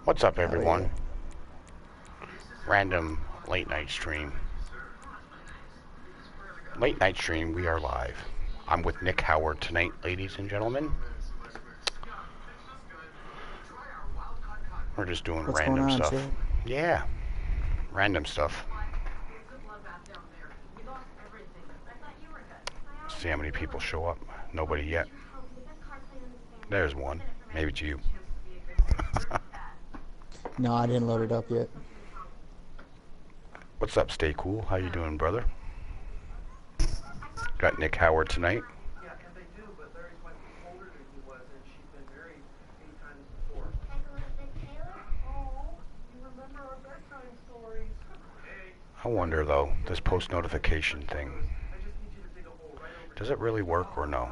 What's up, Oh yeah. everyone? Random late night stream. Late night stream, we are live. I'm with Nick Howard tonight, ladies and gentlemen. We're just doing What's going random on, stuff. Chad? Yeah, random stuff. See how many people show up. Nobody yet. There's one. Maybe it's you. No, I didn't load it up yet. What's up, Stay Cool? How you doing, brother? Got Nick Howard tonight. I wonder though, this post notification thing, does it really work or no?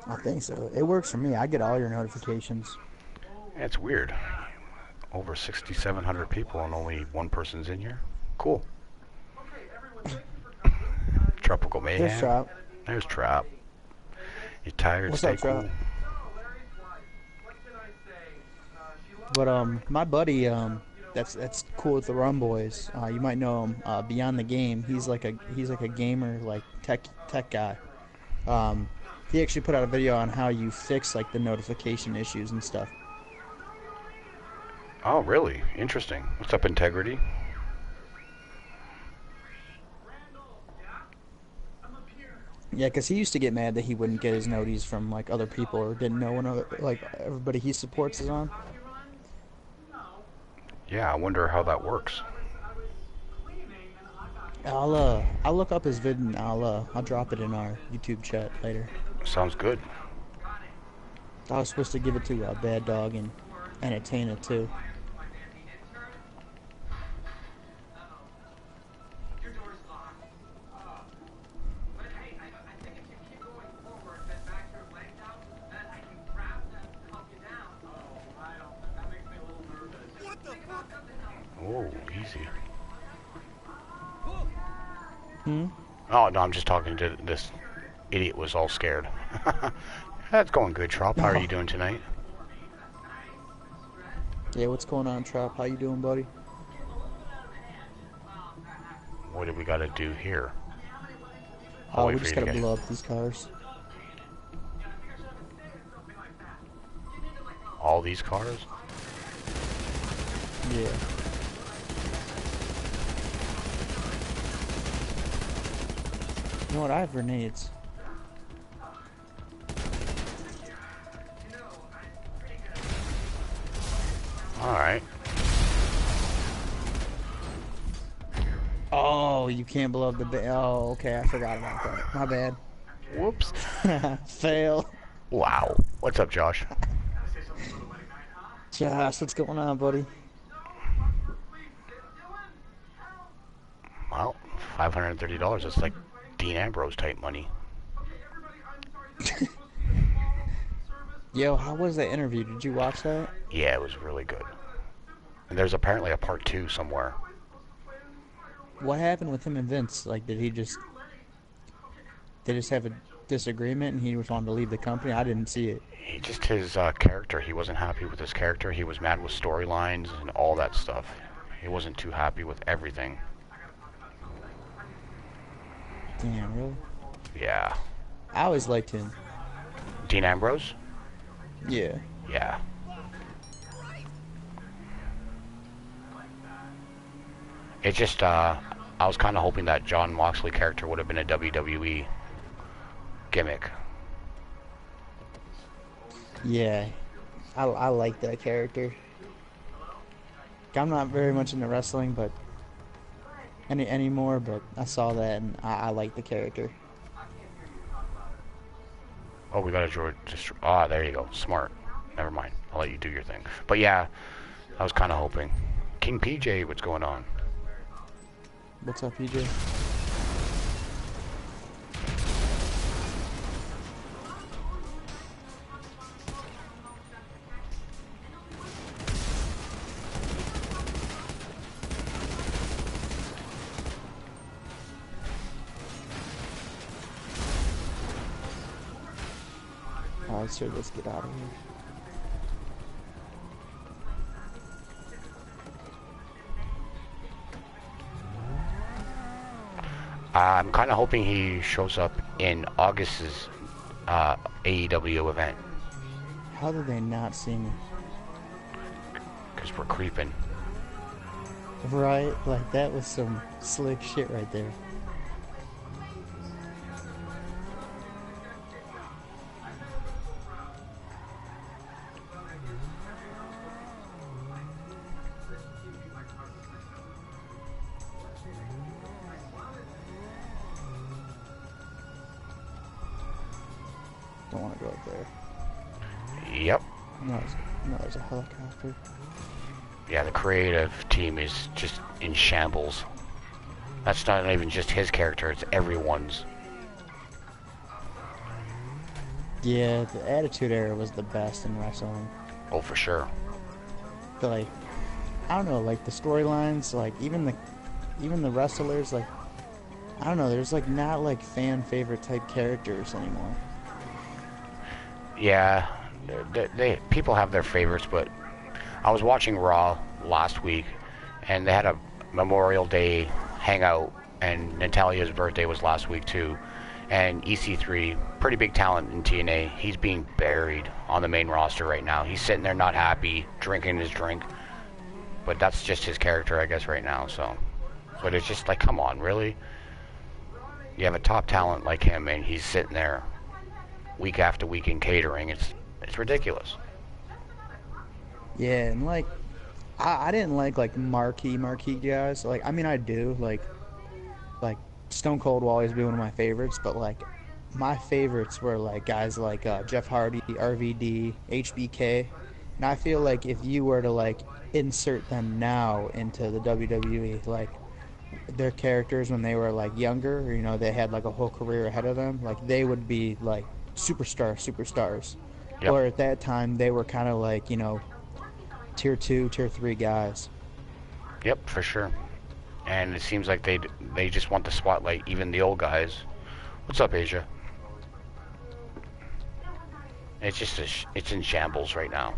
I think so. It works for me. I get all your notifications. It's weird. Over 6,700 people and only one person's in here. Cool. Tropical There's Mayhem. Trop. There's Trop. You tired? What's Stay up, cool. Trop? But my buddy that's cool with the Rum Boys. You might know him. Beyond the Game. He's like a gamer, like tech guy. He actually put out a video on how you fix like the notification issues and stuff. Oh, really? Interesting. What's up, Integrity? Yeah, because he used to get mad that he wouldn't get his noties from like other people or didn't know when other like everybody he supports is on. Yeah, I wonder how that works. I'll look up his vid and I'll drop it in our YouTube chat later. Sounds good. I was supposed to give it to Bad Dog and entertain it too. Oh, easy. Hmm. Oh, no, I'm just talking to this idiot was all scared. That's going good, Trop. How are you doing tonight? Yeah, what's going on, Trop? How you doing, buddy? What do we got to do here? Oh, Wait we for just you to gotta get... blow up these cars. All these cars? Yeah. You know what? I have grenades. Alright. Oh, you can't blow up the oh, okay, I forgot about that. My bad. Whoops. Fail. Wow. What's up, Josh? Josh, what's going on, buddy? Well, $530. That's like Dean Ambrose type money. Yo, how was that interview? Did you watch that? Yeah, it was really good. And there's apparently a part 2 somewhere. What happened with him and Vince? Like, did they just have a disagreement and he was wanting to leave the company? I didn't see it. His character, he wasn't happy with his character. He was mad with storylines and all that stuff. He wasn't too happy with everything. Damn, really? Yeah. I always liked him. Dean Ambrose? Yeah. Yeah. It just, I was kind of hoping that John Moxley character would have been a WWE gimmick. Yeah. I like that character. I'm not very much into wrestling, but anymore, but I saw that and I like the character. Oh, we got a George. Ah, there you go. Smart. Never mind. I'll let you do your thing. But yeah, I was kind of hoping. King PJ, what's going on? What's up, PJ? Alright, sir, let's get out of here. I'm kind of hoping he shows up in August's AEW event How did they not see me? because we're creeping. Right? Like, that was some slick shit right there. Don't want to go up there. Yep. No, there's a helicopter. Yeah, the creative team is just in shambles. That's not even just his character, it's everyone's. Yeah, the Attitude Era was the best in wrestling. Oh, for sure. But, like, I don't know, like the storylines, like even the wrestlers, like, I don't know, there's like not like fan favorite type characters anymore. Yeah, people have their favorites, but I was watching Raw last week, and they had a Memorial Day hangout, and Natalia's birthday was last week too. And EC3, pretty big talent in TNA, he's being buried on the main roster right now. He's sitting there not happy, drinking his drink, but that's just his character, I guess, right now. So, but it's just like, come on, really? You have a top talent like him, and he's sitting there week after week in catering. It's ridiculous. Yeah, and like I didn't like marquee guys. Like, I mean, I do like Stone Cold will always be one of my favorites, but like my favorites were like guys like Jeff Hardy, RVD, HBK, and I feel like if you were to like insert them now into the WWE, like their characters when they were like younger, you know, they had like a whole career ahead of them, like they would be like superstars. Yep. Or at that time they were kind of like, you know, tier 2, tier 3 guys. Yep, for sure. And it seems like they just want the spotlight, even the old guys. What's up, Asia? It's just it's in shambles right now.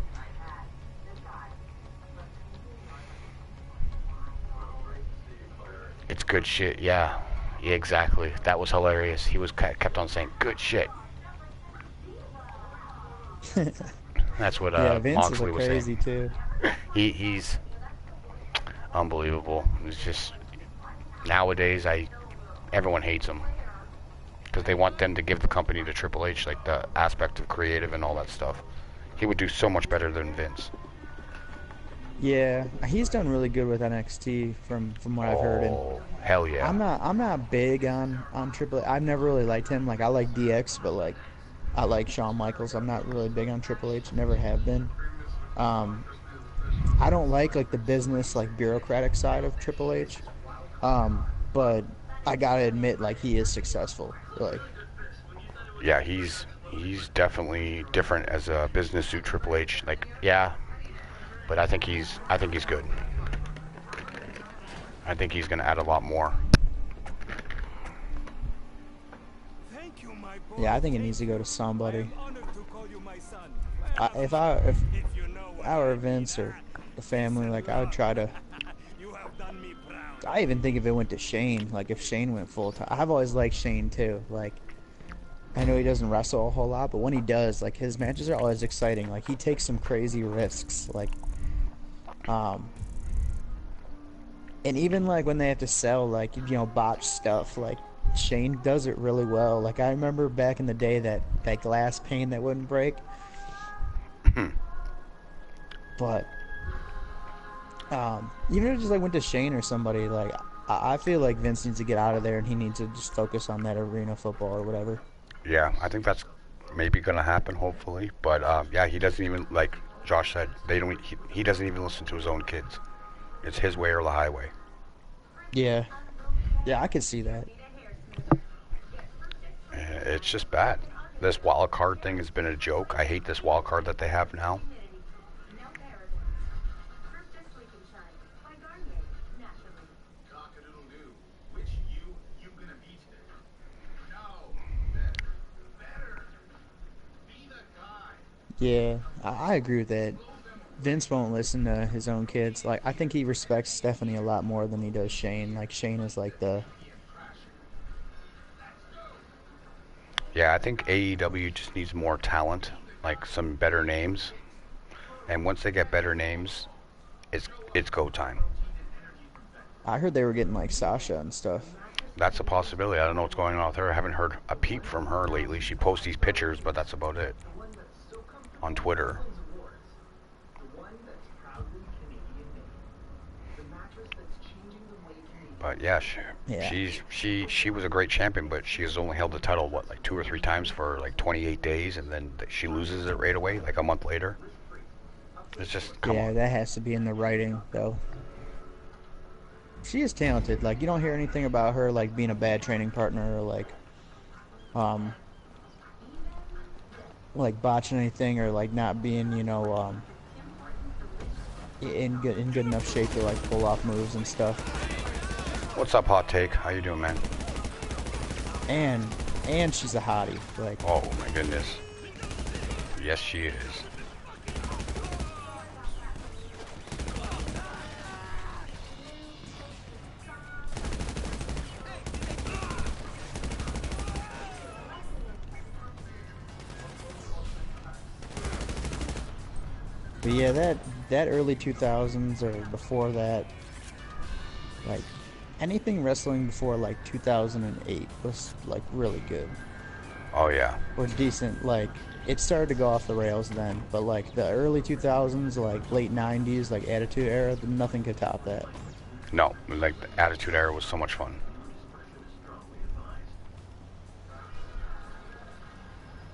It's good shit, yeah. Yeah, exactly. That was hilarious. He was kept on saying good shit. That's what Yeah, Vince Moxley is was crazy saying. too. He's unbelievable. It's just nowadays everyone hates him because they want them to give the company to Triple H, like the aspect of creative and all that stuff. He would do so much better than Vince. Yeah, he's done really good with NXT from what I've heard. And Oh, hell yeah. I'm not big on Triple H. I've never really liked him. Like, I like DX, but like I like Shawn Michaels. I'm not really big on Triple H. Never have been. I don't like the business, like bureaucratic side of Triple H. But I gotta admit, like, he is successful. Like, Yeah, he's definitely different as a business suit Triple H. Like, yeah, but I think he's good. I think he's gonna add a lot more. yeah, I think it needs to go to somebody. If I were Vince or the family, like, I would try to. I even think if it went to Shane, like if Shane went full time. I've always liked Shane too. Like, I know he doesn't wrestle a whole lot, but when he does, like, his matches are always exciting. Like, he takes some crazy risks. Like, and even like when they have to sell, like, you know, botched stuff, like Shane does it really well. Like, I remember back in the day that glass pane that wouldn't break. But even if it just like went to Shane or somebody, like, I feel like Vince needs to get out of there and he needs to just focus on that arena football or whatever. Yeah, I think that's maybe gonna happen, hopefully. But yeah, he doesn't even, like Josh said, he doesn't even listen to his own kids. It's his way or the highway. Yeah, I could see that. It's just bad. This wild card thing has been a joke. I hate this wild card that they have now. Yeah, I agree with that. Vince won't listen to his own kids. Like, I think he respects Stephanie a lot more than he does Shane. Like, Shane is like Yeah, I think AEW just needs more talent, like some better names. And once they get better names, it's go time. I heard they were getting like Sasha and stuff. That's a possibility. I don't know what's going on with her. I haven't heard a peep from her lately. She posts these pictures, but that's about it on Twitter. But yeah, Yeah. she was a great champion, but she has only held the title like 2 or 3 times for like 28 days, and then she loses it right away, like a month later. It's just come Yeah, on. that has to be in the writing though. She is talented. Like you don't hear anything about her like being a bad training partner or um like botching anything or like not being, in good enough shape to like pull off moves and stuff. What's up, Hot Take? How you doing, man? And and she's a hottie. Like Oh my goodness. Yes, she is. but yeah, that early 2000s or before that, like anything wrestling before like 2008 was like really good Oh yeah. or decent. Like it started to go off the rails then, but like the early 2000s, like late 90s, like Attitude Era, nothing could top that. No, like the Attitude Era was so much fun.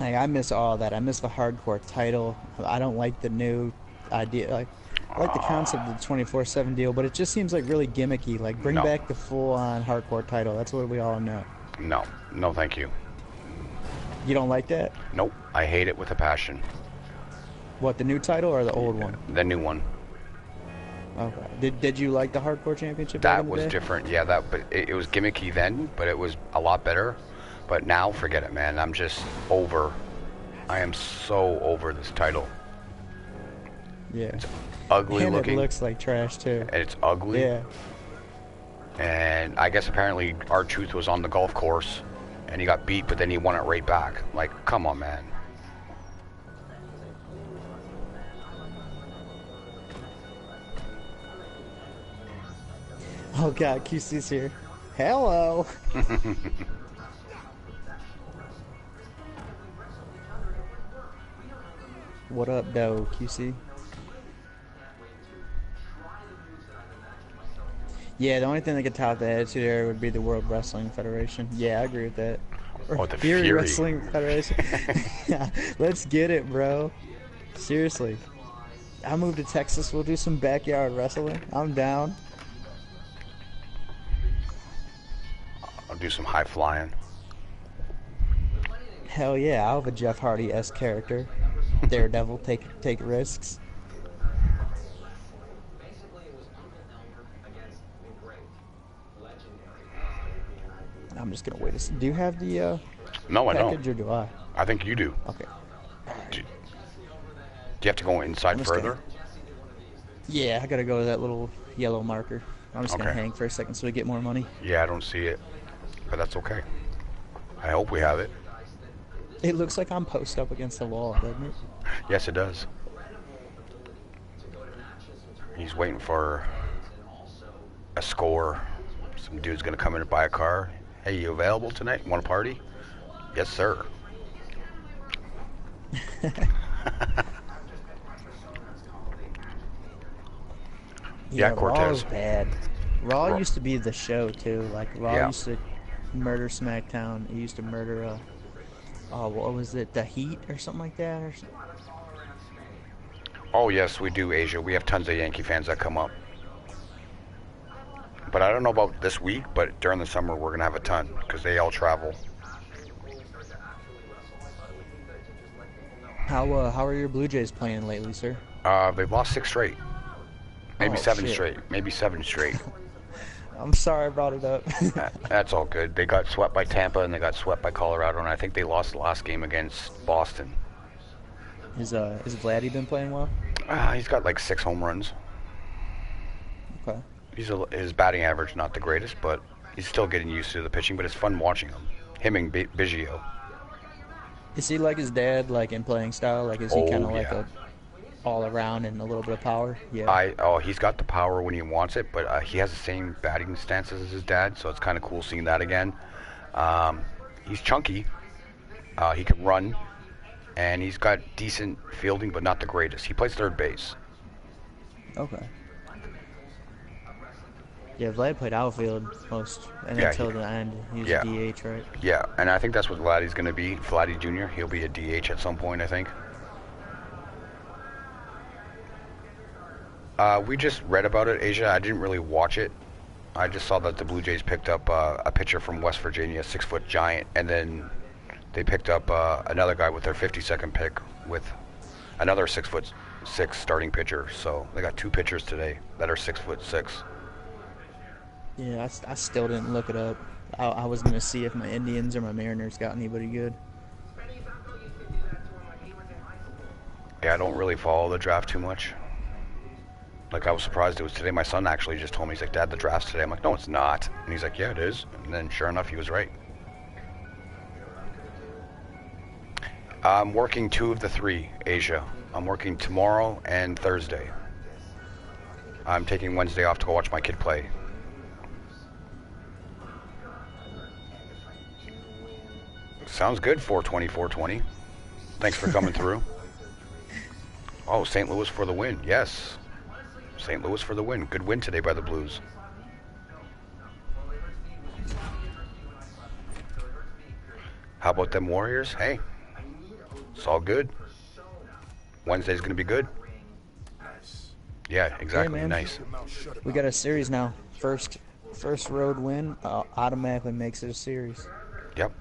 Like I miss all that. I miss the hardcore title. I don't like the new idea. Like I like the concept of the 24/7 deal, but it just seems like really gimmicky. Like bring No, back the full-on hardcore title. That's what we all know. no, no, thank you. You don't like that? Nope, I hate it with a passion. What, the new title or the old one? The new one. Okay. Did you like the hardcore championship back That in the was day? different. Yeah, but it was gimmicky then, but it was a lot better. But now, forget it, man. I'm just over. I am so over this title. Yeah. Ugly And looking. it looks like trash too. And it's ugly. Yeah. And I guess apparently R-Truth was on the golf course, and he got beat, but then he won it right back. Like, come on, man. Oh god, QC's here. Hello. What up, though, QC? Yeah, the only thing that could top the Attitude Era would be the World Wrestling Federation. Yeah, I agree with that. Or Oh, the Fury Fury. Wrestling Federation. Yeah, let's get it, bro. Seriously. I'll move to Texas. We'll do some backyard wrestling. I'm down. I'll do some high flying. Hell yeah, I'll have a Jeff Hardy-esque character. Daredevil, take risks. I'm just gonna wait. Do you have the No, I package don't. or do I? I think you do. Okay. Do you have to go inside I'm just further? Yeah, I gotta go to that little yellow marker. I'm just gonna Okay. hang for a second so we get more money. Yeah, I don't see it, but that's okay. I hope we have it. It looks like I'm posted up against the wall, doesn't it? Yes, it does. He's waiting for a score. Some dude's gonna come in and buy a car. Hey, you available tonight? Want to party? Yes, sir. Yeah, Cortez. Raw's bad. Raw Raw- used to be the show too. Like Raw Yeah. used to murder SmackDown. It used to murder what was it? The Heat or something like that or something. Oh, yes, we do, Asia. We have tons of Yankee fans that come up. But I don't know about this week, but during the summer we're going to have a ton because they all travel. How are your Blue Jays playing lately, sir? They've lost 6 straight. Maybe Oh, 7 shit. straight. Maybe 7 straight. I'm sorry I brought it up. That's all good. They got swept by Tampa and they got swept by Colorado, and I think they lost the last game against Boston. Is Vladdy been playing well? He's got like 6 home runs. Okay. His batting average not the greatest, but he's still getting used to the pitching. But it's fun watching him. Him and Biggio. Is he like his dad, like in playing style? Like, is he kind Oh of like yeah. a all around and a little bit of power? Yeah. He's got the power when he wants it, but he has the same batting stances as his dad, so it's kind of cool seeing that again. Um, he's chunky. He can run, and he's got decent fielding, but not the greatest. He plays third base. Okay. Yeah, Vlad played outfield most, and Yeah, until the end, he was yeah, a DH, right? yeah, and I think that's what Vladdy's going to be. Vladdy Jr. He'll be a DH at some point, I think. We just read about it, Asia. I didn't really watch it. I just saw that the Blue Jays picked up a pitcher from West Virginia, a 6-foot giant, and then they picked up another guy with their 52nd pick with another 6'6" starting pitcher. So they got two pitchers today that are 6'6". Yeah, I still didn't look it up. I was gonna see if my Indians or my Mariners got anybody good. Yeah, I don't really follow the draft too much. Like, I was surprised it was today. My son actually just told me, he's like, Dad, the draft's today. I'm like, no, it's not. And he's like, yeah, it is. And then sure enough, he was right. I'm working 2 of the 3, Asia. I'm working tomorrow and Thursday. I'm taking Wednesday off to go watch my kid play. Sounds good, 420, 420. Thanks for coming through. Oh, St. Louis for the win. Yes. St. Louis for the win. Good win today by the Blues. How about them Warriors? Hey, it's all good. Wednesday's going to be good. Yeah, exactly. Hey, man. Nice. We got a series now. First road win automatically makes it a series. Yep.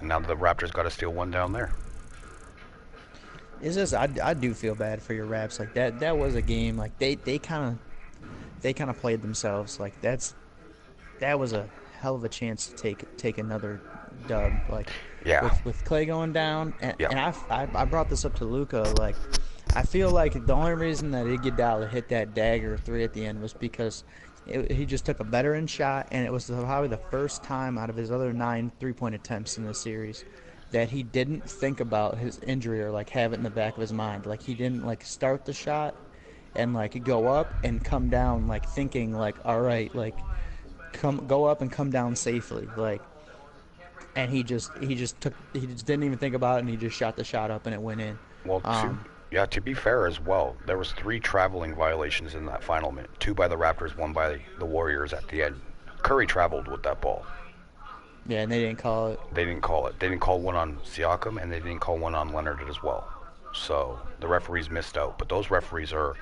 And now the Raptors got to steal one down there. It's just I do feel bad for your Raps. Like that was a game. Like they kind of played themselves. Like that was a hell of a chance to take another dub. Like Yeah. with Clay going down, and, Yeah. and I brought this up to Luca. Like I feel like the only reason that Iguodala hit that dagger 3 at the end was because he just took a veteran shot, and it was probably the first time out of his other 9 3-point attempts in the series that he didn't think about his injury or like have it in the back of his mind. Like he didn't like start the shot and like go up and come down like thinking like, all right, like go up and come down safely. Like, and he just didn't even think about it, and he just shot the shot up and it went in. Well, to be fair as well, there was 3 traveling violations in that final minute. 2 by the Raptors, 1 by the Warriors at the end. Curry traveled with that ball. Yeah, and they didn't call it. They didn't call it. They didn't call one on Siakam, and they didn't call one on Leonard as well. So the referees missed out. But those referees are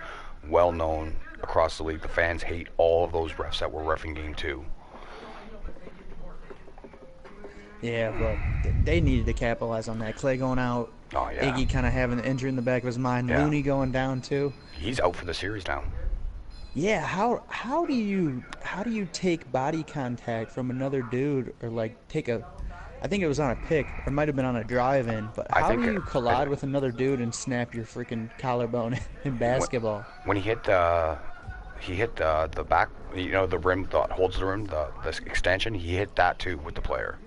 well known across the league. The fans hate all of those refs that were reffing game 2. Yeah, but they needed to capitalize on that. Clay going out. Oh, yeah. Iggy kind of having an injury in the back of his mind. Yeah. Looney going down too. He's out for the series now. Yeah, how do you take body contact from another dude, or like take a, I think it was on a pick or might have been on a drive-in, but how do you collide with another dude and snap your freaking collarbone in basketball? When he hit the back, the rim that holds the rim, the extension, he hit that too with the player.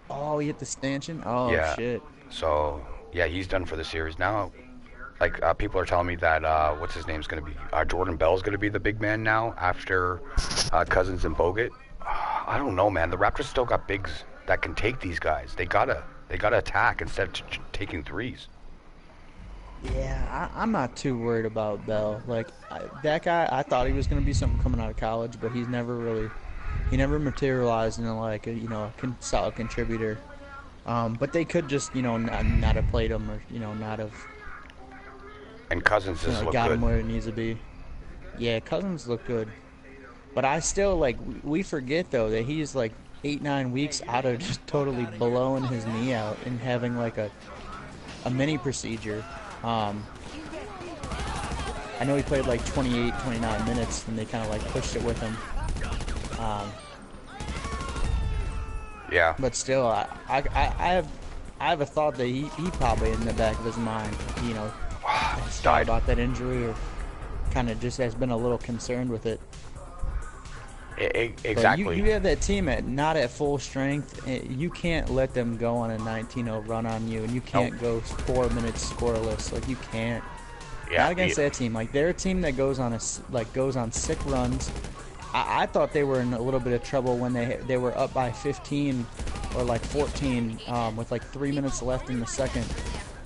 Oh, he hit the stanchion? Oh, yeah. Shit. So, yeah, he's done for the series now. Like, people are telling me that, what's his name's going to be? Jordan Bell's going to be the big man now after Cousins and Bogut. I don't know, man. The Raptors still got bigs that can take these guys. They gotta attack instead of taking threes. Yeah, I'm not too worried about Bell. Like, that guy, I thought he was going to be something coming out of college, but he never materialized into, like, a solid contributor. But they could just, not have played him, or, not have... And Cousins just looked got good. him where it needs to be. Yeah, Cousins look good. But I still, like, we forget, though, that he's, like, 8-9 weeks out of just totally blowing his knee out and having, like, a mini procedure. I know he played, like, 28, 29 minutes, and they kind of, like, pushed it with him. Yeah. But still, I have a thought that he probably in the back of his mind, has thought about that injury, or kind of just has been a little concerned with it. But you, Exactly. you have that team at not at full strength. You can't let them go on a 19-0 run on you, and you Nope. can't go 4 minutes scoreless. Like you can't. Yeah. Not against that team. Like they're a team that goes on goes on sick runs. I thought they were in a little bit of trouble when they were up by 15 or like 14 with like 3 minutes left in the second,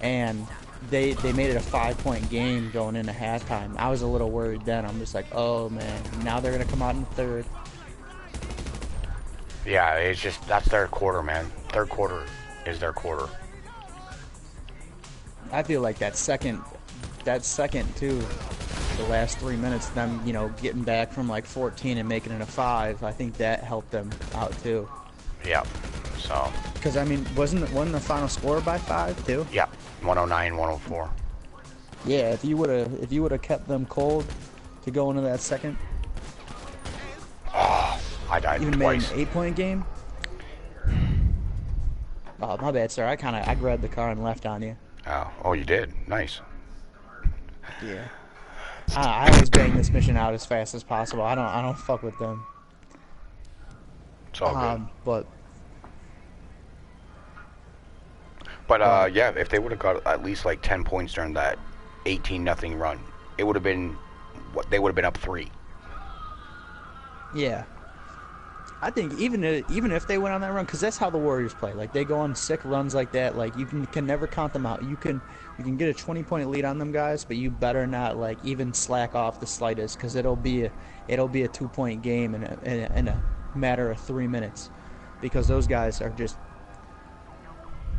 and they made it a 5-point game going into halftime. I was a little worried then. I'm just like, oh man, now they're gonna come out in the third. Yeah. It's just that's their quarter, man. Third quarter is their quarter. I feel like that second too, the last 3 minutes, them getting back from like 14 and making it a 5. I think that helped them out too. Yeah. So. Because I mean, wasn't the final score by 5 too? Yeah. 109, 104. Yeah, if you would have kept them cold to go into that second, Oh, I died even twice. made an 8-point game. Oh, my bad, sir. I grabbed the car and left on you. Oh, you did. Nice. Yeah. I always bang this mission out as fast as possible. I don't fuck with them. It's all good. But Yeah, if they would have got at least like 10 points during that 18-0 run, it would have been what they would have been up 3. yeah, I think even if they went on that run, because that's how the Warriors play. Like they go on sick runs like that. Like you can never count them out. You can get a 20-point lead on them guys, but you better not like even slack off the slightest, because it'll be a 2-point game in a matter of 3 minutes, because those guys are just,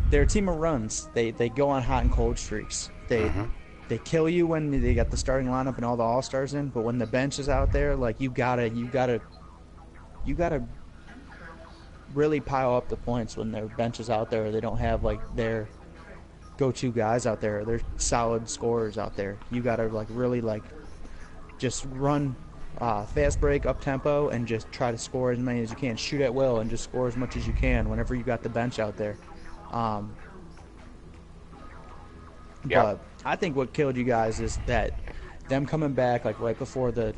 they're a team of runs. They go on hot and cold streaks. They kill you when they got the starting lineup and all the all-stars in, but when the bench is out there, like you gotta really pile up the points when their bench is out there, or they don't have like their go-to guys out there, or they're solid scorers out there. You gotta like really like just run fast break, up tempo, and just try to score as many as you can. Shoot at will and just score as much as you can whenever you got the bench out there. But I think what killed you guys is that them coming back like right before the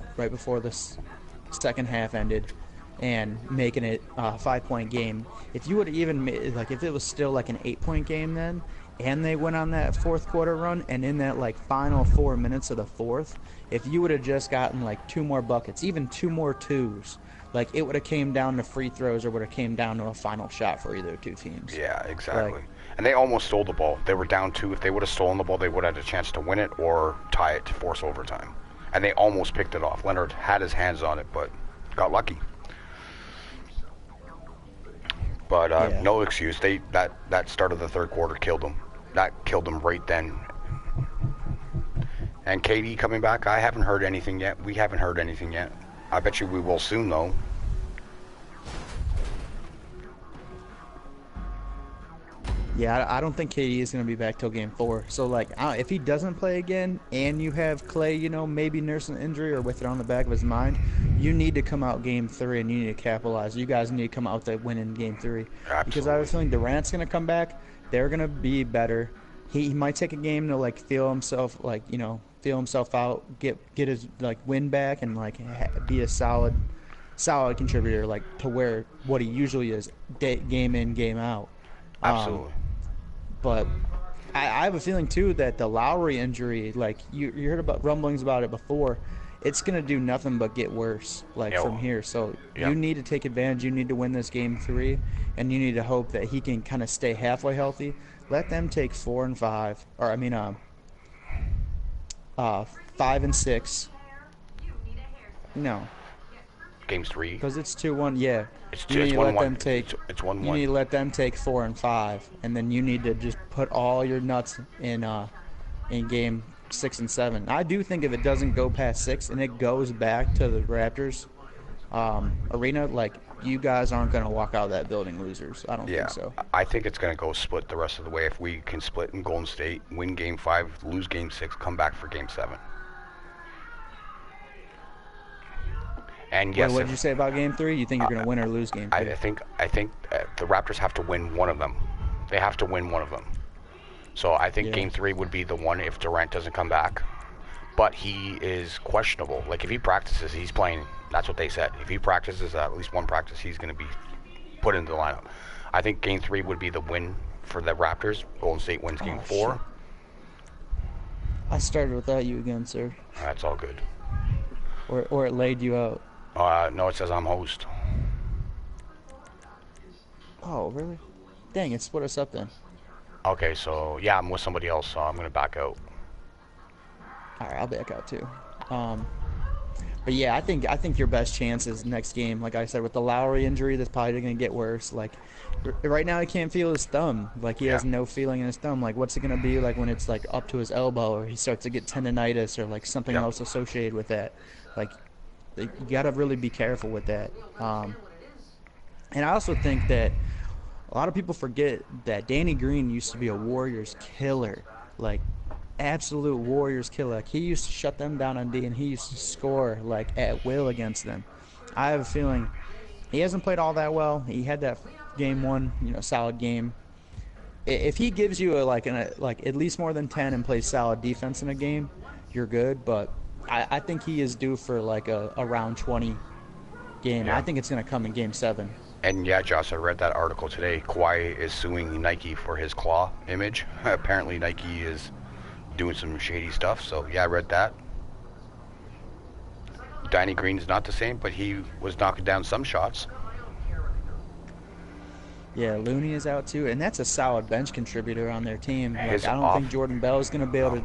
second half ended and making it a 5-point game. If you would have even made, like if it was still like an 8-point game then, and they went on that fourth quarter run, and in that like final 4 minutes of the fourth, if you would have just gotten like 2 more buckets, even 2 more twos, like it would have came down to free throws, or would have came down to a final shot for either two teams. Yeah, exactly. And they almost stole the ball. They were down 2. If they would have stolen the ball, they would have had a chance to win it or tie it to force overtime. And they almost picked it off. Leonard had his hands on it, but got lucky. But no excuse. That start of the third quarter killed them. That killed them right then. And KD coming back, I haven't heard anything yet. We haven't heard anything yet. I bet you we will soon, though. Yeah, I don't think KD is going to be back till Game 4. So, like, if he doesn't play again and you have Clay, maybe nursing an injury or with it on the back of his mind, you need to come out Game 3 and you need to capitalize. You guys need to come out to win in Game 3. Absolutely. Because I have a feeling Durant's going to come back. They're going to be better. He might take a game to, like, feel himself out, get his, like, win back and, like, be a solid contributor, like, to where what he usually is, game in, game out. Absolutely. But I have a feeling, too, that the Lowry injury, like, you heard about rumblings about it before, it's going to do nothing but get worse, like, from here. So you need to take advantage. You need to win this Game 3, and you need to hope that he can kind of stay halfway healthy. Let them take 4 and 5, or, 5 and 6. No. Games 3. Because it's 2-1, yeah. It's You need to let them take. It's 1-1. You need to let them take 4 and 5, and then you need to just put all your nuts in Game 6 and 7. I do think if it doesn't go past 6 and it goes back to the Raptors arena, like, you guys aren't going to walk out of that building losers. I don't think so. I think it's going to go split the rest of the way. If we can split in Golden State, win Game 5, lose Game 6, come back for Game 7. And yes, what did you say about Game 3? You think you're going to win or lose Game 3? I think the Raptors have to win one of them. They have to win one of them. So I think Game 3 would be the one if Durant doesn't come back. but he is questionable. Like if he practices, he's playing. That's what they said. If he practices at least one practice, he's going to be put into the lineup. I think Game 3 would be the win for the Raptors. Golden State wins Game 4. Shit. I started without you again, sir. That's all good. Or it laid you out. No, it says I'm host. Oh, really? Dang, it split us up then. Okay, so yeah, I'm with somebody else, so I'm going to back out. All right, I'll back out too. But yeah, I think your best chance is next game. Like I said, with the Lowry injury, that's probably going to get worse. Like right now, he can't feel his thumb. Like he has no feeling in his thumb. Like what's it going to be like when it's like up to his elbow, or he starts to get tendonitis, or like something else associated with that? Like you got to really be careful with that. And I also think that a lot of people forget that Danny Green used to be a Warriors killer. Like absolute Warriors killer. Like he used to shut them down on D, and he used to score like at will against them. I have a feeling he hasn't played all that well. He had that game 1, solid game. If he gives you like at least more than 10 and plays solid defense in a game, you're good. But I think he is due for like a round 20 game. Yeah. I think it's going to come in Game 7. And yeah, Josh, I read that article today. Kawhi is suing Nike for his claw image. Apparently Nike is doing some shady stuff, so yeah, I read that. Danny Green's not the same, but he was knocking down some shots. Yeah, Looney is out too, and that's a solid bench contributor on their team. Like, His I don't think Jordan Bell is going to be able to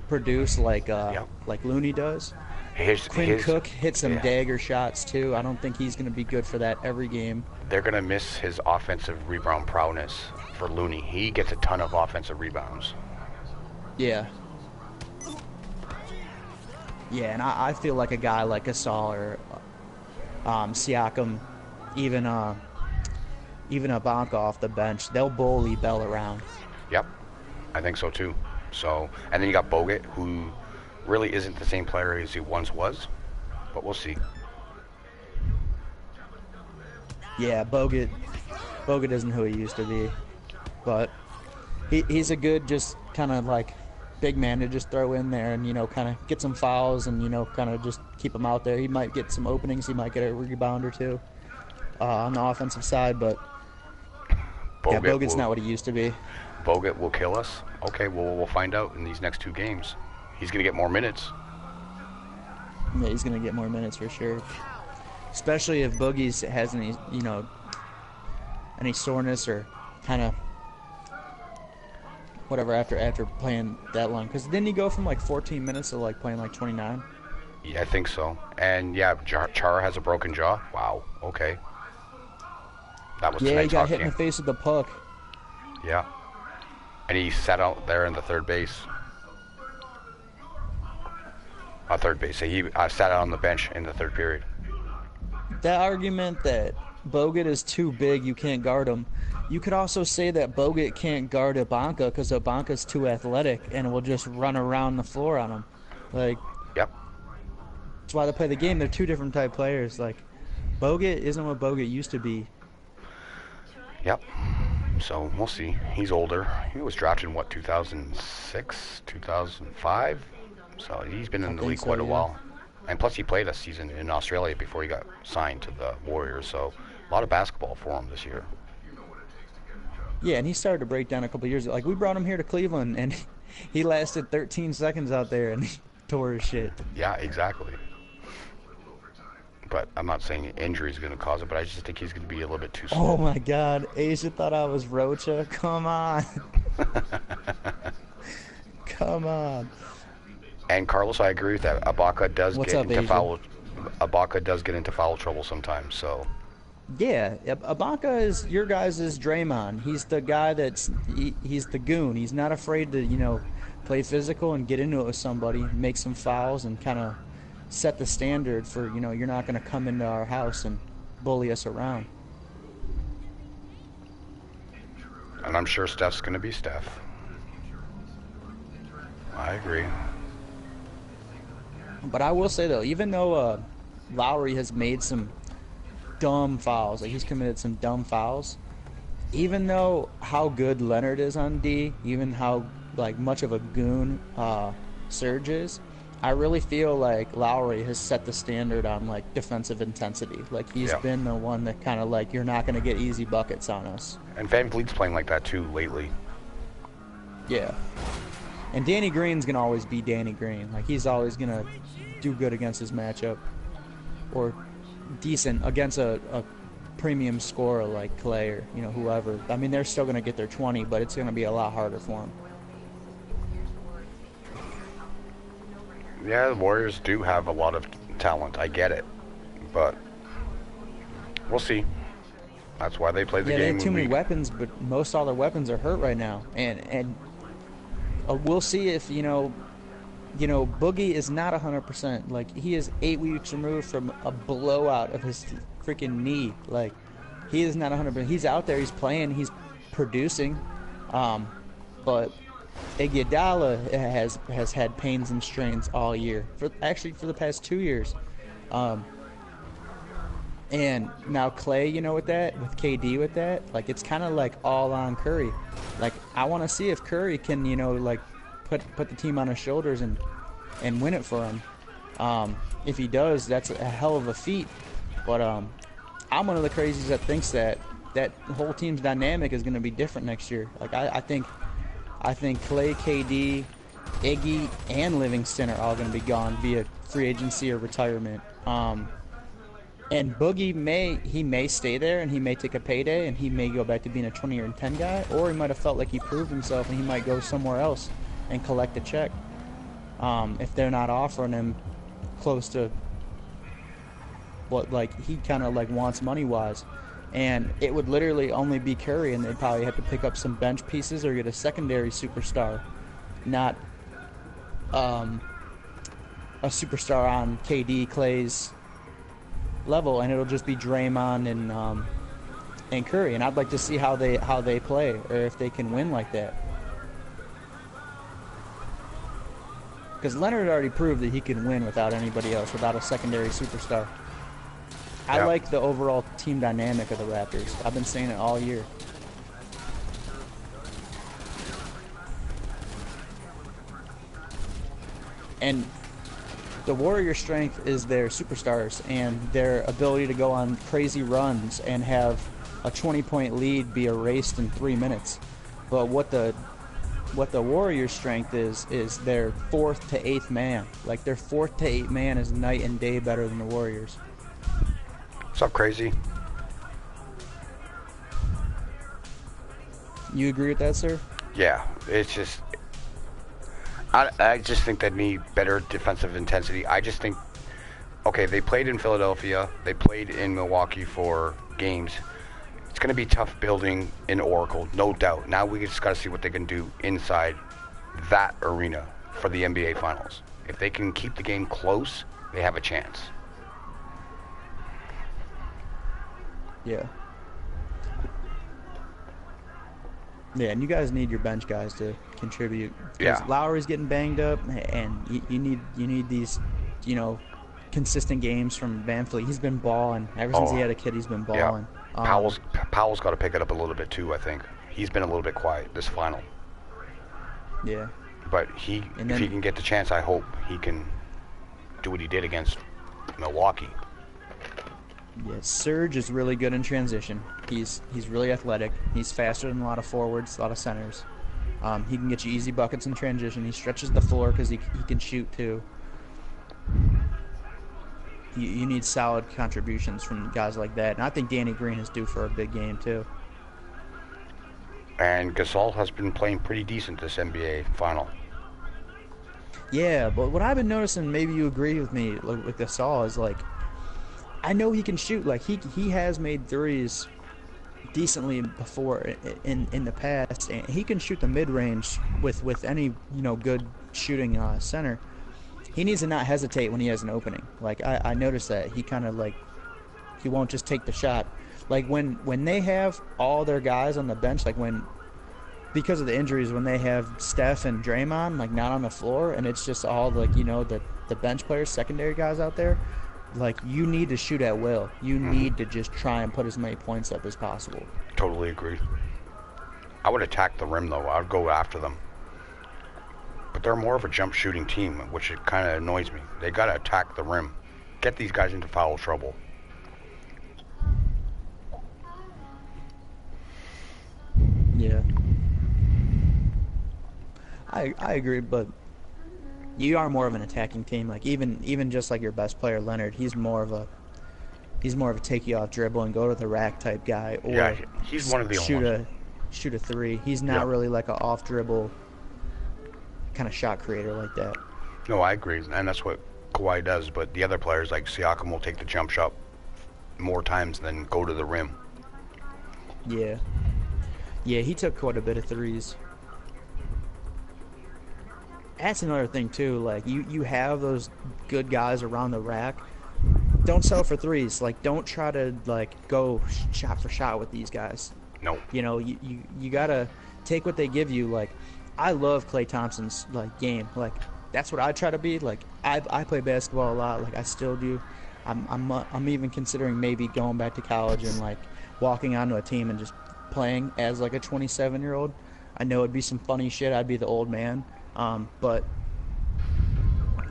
produce like Looney does. Quinn Cook hit some dagger shots too. I don't think he's going to be good for that every game. They're going to miss his offensive rebound prowess for Looney. He gets a ton of offensive rebounds. Yeah. Yeah, and I feel like a guy like Gasol or Siakam, even Ibaka off the bench, they'll bully Bell around. Yep, I think so too. So, and then you got Bogut, who really isn't the same player as he once was, but we'll see. Yeah, Bogut isn't who he used to be, but he's a good just kind of like big man to just throw in there and kind of get some fouls and kind of just keep him out there. He might get some openings, he might get a rebound or two on the offensive side, but Bogut's not what he used to be. Bogut will kill us. Okay, well, we'll find out in these next 2 games. He's going to get more minutes. Yeah, he's going to get more minutes for sure. Especially if Boogie's has any, any soreness or kind of whatever after playing that long. Because didn't he go from like 14 minutes to like playing like 29? Yeah, I think so. And yeah, Chara has a broken jaw. Wow. Okay. That was he got hit in the face with the puck. Yeah. And he sat out there in the third base. Third base. So he sat out on the bench in the third period. That argument that Bogut is too big, you can't guard him. You could also say that Bogut can't guard Ibaka because Ibaka's too athletic and will just run around the floor on him. Like, yep. That's why they play the game. They're two different type players. Like, Bogut isn't what Bogut used to be. Yep. So we'll see. He's older. He was drafted in 2006, 2005. So he's been in the league quite a while. And plus he played a season in Australia before he got signed to the Warriors. So a lot of basketball for him this year. Yeah, and he started to break down a couple years ago. Like, we brought him here to Cleveland, and he lasted 13 seconds out there, and he tore his shit. Yeah, exactly. But I'm not saying injury is going to cause it, but I just think he's going to be a little bit too slow. Oh, my God. Asia thought I was Rocha. Come on. Come on. And, Carlos, I agree with that. Ibaka does Ibaka does get into foul trouble sometimes, so... Yeah, Ibaka is your guys' Draymond. He's the guy he's the goon. He's not afraid to, play physical and get into it with somebody, make some fouls, and kind of set the standard for, you're not going to come into our house and bully us around. And I'm sure Steph's going to be Steph. I agree. But I will say, though, even though Lowry has made some dumb fouls, like he's committed some dumb fouls, even though how good Leonard is on D, even how much of a goon Serge is, I really feel like Lowry has set the standard on like defensive intensity. Like he's Yeah. been the one that kind of like you're not going to get easy buckets on us. And Van Vliet's playing like that too lately. Yeah. And Danny Green's going to always be Danny Green. Like he's always going to do good against his matchup or decent against a premium scorer like Clay or, you know, whoever. I mean, they're still going to get their 20, but it's going to be a lot harder for them. Yeah, the Warriors do have a lot of talent. I get it. But we'll see. That's why they play the Yeah, game. they have too many weapons, but most all their weapons are hurt right now. And we'll see if, you know, Boogie is not 100%. Like, he is 8 weeks removed from a blowout of his freaking knee. Like, he is not 100%. He's out there. He's playing. He's producing. But Iguodala has had pains and strains all year. For the past 2 years. And now Clay, you know, with KD with that, like, it's kind of like all on Curry. Like, I want to see if Curry can, you know, like, put the team on his shoulders and win it for him. If he does, that's a hell of a feat. But I'm one of the crazies that thinks that whole team's dynamic is going to be different next year. Like, I think Clay, KD, Iggy, and Livingston are all going to be gone via free agency or retirement. And Boogie may stay there and he may take a payday and he may go back to being a 20 or 10 guy, or he might have felt like he proved himself and he might go somewhere else and collect a check. If they're not offering him close to what like he kind of like wants money wise, and it would literally only be Curry, and they'd probably have to pick up some bench pieces or get a secondary superstar, not a superstar on KD, Clay's level, and it'll just be Draymond and Curry. And I'd like to see how they play, or if they can win like that. Because Leonard already proved that he can win without anybody else, without a secondary superstar. I like the overall team dynamic of the Raptors. I've been saying it all year. And the Warriors' strength is their superstars and their ability to go on crazy runs and have a 20-point lead be erased in 3 minutes. But what the Warriors' strength is their 4th to 8th man. Like, their 4th to 8th man is night and day better than the Warriors. What's up, Crazy? You agree with that, sir? Yeah, it's just... I just think they need better defensive intensity. I just think... Okay, they played in Philadelphia. They played in Milwaukee for games. It's going to be tough building in Oracle, no doubt. Now we just got to see what they can do inside that arena for the NBA Finals. If they can keep the game close, they have a chance. Yeah. Yeah, and you guys need your bench guys to contribute. Because Lowry's getting banged up, and you need these, you know, consistent games from Van Fleet. He's been balling. Ever since he had a kid, he's been balling. Yeah. Powell's got to pick it up a little bit too, I think. He's been a little bit quiet this final. Yeah. But if he can get the chance, I hope he can do what he did against Milwaukee. Yeah, Serge is really good in transition. He's really athletic. He's faster than a lot of forwards, a lot of centers. He can get you easy buckets in transition. He stretches the floor because he can shoot too. You need solid contributions from guys like that. And I think Danny Green is due for a big game too. And Gasol has been playing pretty decent this NBA final. Yeah, but what I've been noticing, maybe you agree with me with Gasol, is like, I know he can shoot. Like, he has made threes decently before in the past, and he can shoot the mid-range with any, you know, good shooting center. He needs to not hesitate when he has an opening. Like, I noticed that he kind of like, he won't just take the shot. Like when they have all their guys on the bench, like because of the injuries, when they have Steph and Draymond like not on the floor, and it's just all like, you know, the bench players, secondary guys out there. Like, you need to shoot at will. You need to just try and put as many points up as possible. Totally agree. I would attack the rim, though. I would go after them. But they're more of a jump shooting team, which it kind of annoys me. They got to attack the rim, get these guys into foul trouble. Yeah. I agree, but you are more of an attacking team. Like even just like your best player Leonard, he's more of a take you off dribble and go to the rack type guy, or Yeah, he's one of the only ones. Shoot a three. He's not really like an off dribble kind of shot creator like that. No, I agree, and that's what Kawhi does. But the other players like Siakam will take the jump shot more times than go to the rim. Yeah. Yeah, he took quite a bit of threes. That's another thing too. Like you have those good guys around the rack. Don't settle for threes. Like don't try to like go shot for shot with these guys. No. You know, you gotta take what they give you. Like I love Klay Thompson's like game. Like that's what I try to be. Like I play basketball a lot. Like I still do. I'm even considering maybe going back to college and like walking onto a team and just playing as like a 27-year-old. I know it'd be some funny shit. I'd be the old man. But